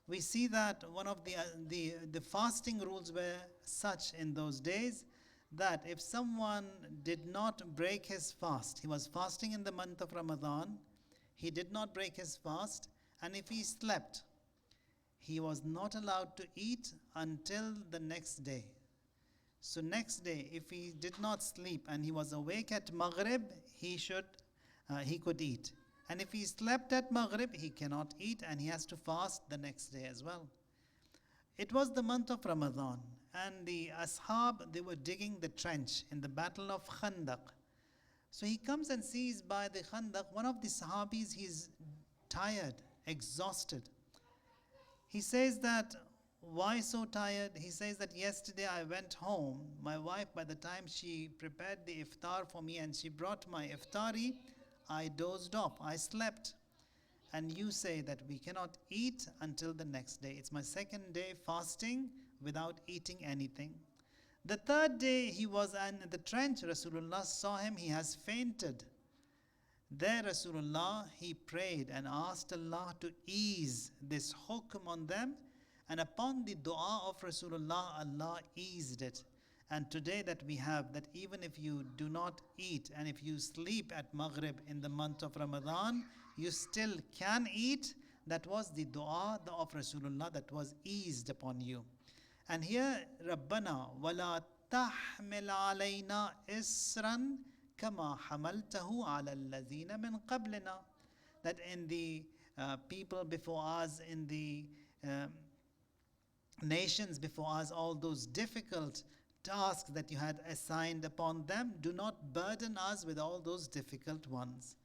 we see that one of the fasting rules were such in those days that if someone did not break his fast, he was fasting in the month of Ramadan, he did not break his fast, and if he slept, he was not allowed to eat until the next day. So next day, if he did not sleep and he was awake at Maghrib, he could eat. And if he slept at Maghrib, he cannot eat and he has to fast the next day as well. It was the month of Ramadan, and the ashab, they were digging the trench in the battle of Khandaq. So he comes and sees by the Khandaq, one of the sahabis, he's tired, exhausted. He says that, why so tired? He says that yesterday I went home. My wife, by the time she prepared the iftar for me and she brought my iftari, I dozed off. I slept. And you say that we cannot eat until the next day. It's my second day fasting without eating anything. The third day he was in the trench. Rasulullah saw him. He has fainted. There Rasulullah, he prayed and asked Allah to ease this hukm on them. And upon the dua of Rasulullah, Allah eased it. And today that we have, that even if you do not eat and if you sleep at Maghrib in the month of Ramadan, you still can eat. That was the dua of Rasulullah that was eased upon you. And here, Rabbana wala tahmil alayna isran kama hamaltahu ala alladhina min qablina. That in the people before us, in the nations before us, all those difficult tasks that you had assigned upon them, do not burden us with all those difficult ones.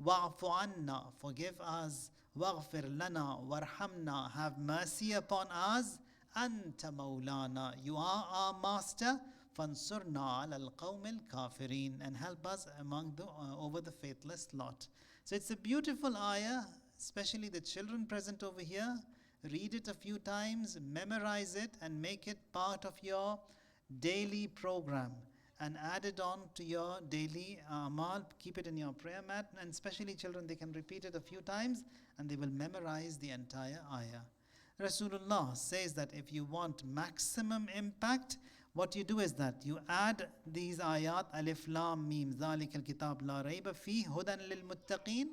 Wa'fu anna, forgive us. Waghfir lana warhamna, have mercy upon us. Anta Maulana, you are our master. Fansurna ala al-qawm al-kafirin, and help us among the over the faithless lot. So it's a beautiful ayah, especially the children present over here. Read it a few times, memorize it, and make it part of your daily program. And add it on to your daily amal. Keep it in your prayer mat. And especially children, they can repeat it a few times and they will memorize the entire ayah. Rasulullah says that if you want maximum impact, what you do is that you add these ayat, alif lam mim, ذَلِكَ الْكِتَابُ لَا رَيْبَ فِيهِ هُدًى لِلْمُتَّقِينَ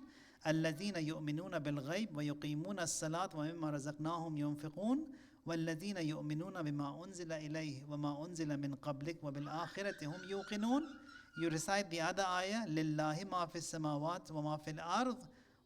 الَّذِينَ يُؤْمِنُونَ بِالْغَيْبِ وَيُقِيمُونَ الصَّلَاةَ وَمِمَّا رَزَقْنَاهُمْ يُنْفِقُونَ وَالَّذِينَ يُؤْمِنُونَ بِمَا أُنزِلَ إِلَيْهِ وَمَا أُنزِلَ مِنْ قَبْلِكَ وَبِالْآخِرَةِ هُمْ يُوقِنُونَ. You recite the other ayah, لِلَّهِ مَا فِي السَّمَاوَاتِ وَمَا فِي الْأَرْضِ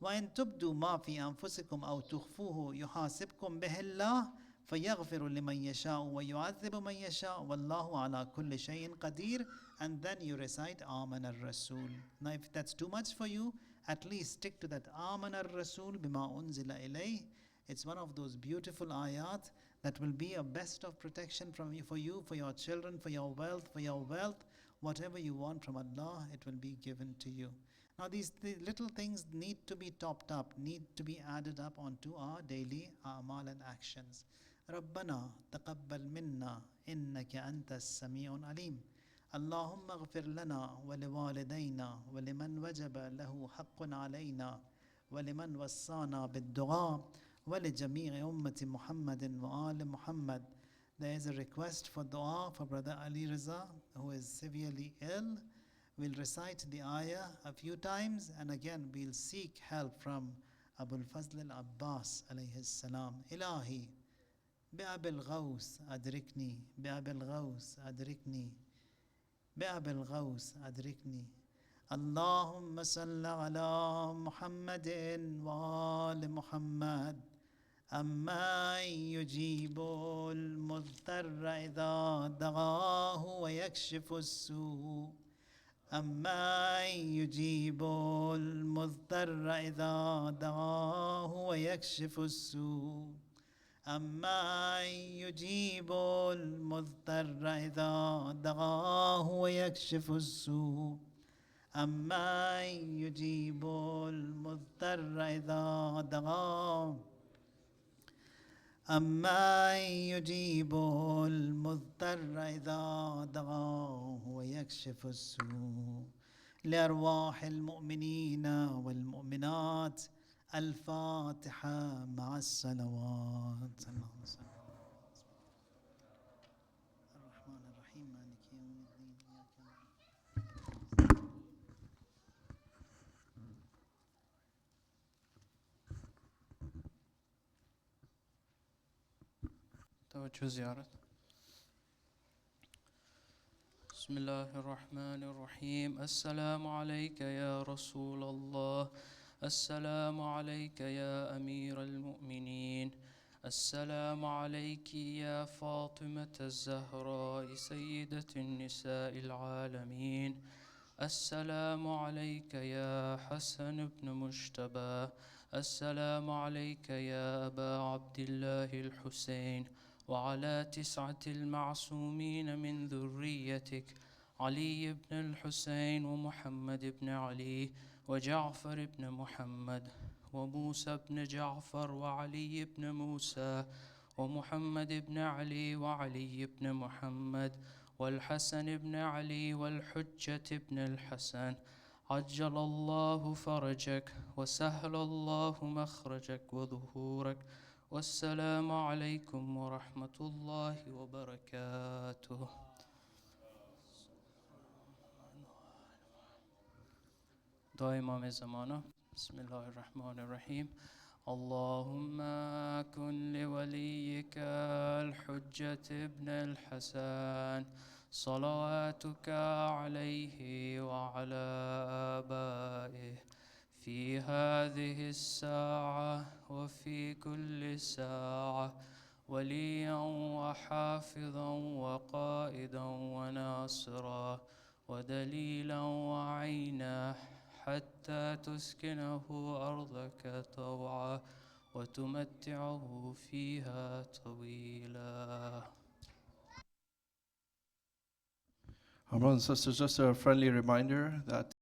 وَإِن تُبْدُوا مَا فِي أَنفُسِكُمْ أَوْ تُخْفُوهُ يُحَاسِبْكُم بِهِ اللَّهُ فَيَغْفِرُ لِمَن يَشَاءُ وَيُعَذِّبُ مَن يَشَاءُ وَاللَّهُ عَلَى كُلِّ شَيْءٍ قَدِيرٌ. And then you recite آمَنَ الرَّسُولُ. Now if that's too much for you, at least stick to that آمَنَ الرَّسُولُ بِمَا أُنزِلَ إِلَيْهِ. It's one of those beautiful ayat that will be a best of protection for you, for your children, for your wealth, whatever you want from Allah, it will be given to you. Now the little things need to be topped up, need to be added up onto our daily amal and actions. ربنا تقبل منا إنك أنت السميع العليم. اللهم اغفر لنا ولوالدينا ولمن وجب له حق علينا ولمن وصانا بالدعاء ولجميع أمة محمد وآل محمد. There is a request for dua for Brother Ali Raza, who is severely ill. We'll recite the ayah a few times, and again we'll seek help from Abul Fazl al-Abbas alayhi salam. Ilahi بأبي الغوث أدركني بأبي الغوث أدركني بأبي الغوث أدركني. اللهم صل على محمد وآل محمد. أما يجيب المضطر إذا دعاه ويكشف السوء. أما يجيب المضطر إذا دعاه ويكشف السوء. أما يجيب المضطر إذا دعاه ويكشف السوء. أما يجيب المضطر إذا دعاه. أما يجيب المضطر إذا دعاه ويكشف السوء. لأرواح المؤمنين والمؤمنات الفاتحة مع الصلوات. اللهم صل الرحمن الرحيم مالك يوم الدين. توجه زيارة. بسم الله الرحمن الرحيم. السلام عليك يا رسول الله. السلام عليك يا أمير المؤمنين. السلام عليك يا فاطمة الزهراء سيدة النساء العالمين. السلام عليك يا حسن بن مجتبى السلام عليك يا أبا عبد الله الحسين وعلى 9 المعصومين من ذريتك علي بن الحسين ومحمد بن علي وجعفر بن محمد وموسى بن جعفر وعلي بن موسى ومحمد بن علي وعلي بن محمد والحسن بن علي والحجة بن الحسن عجل الله فرجك وسهل الله مخرجك وظهورك والسلام عليكم ورحمة الله وبركاته. دعاء إمام زمانه. بسم الله الرحمن الرحيم. اللهم كن لوليك الحجة ابن الحسن صلواتك عليه وعلى آبائه في هذه الساعة وفي كل ساعة وليا وحافظا وقائدا وناصرا ودليلا وعينا حتى تسكنه أرضك طوعا وتمتعه فيها طويلا. Our brothers and sisters, just a friendly reminder that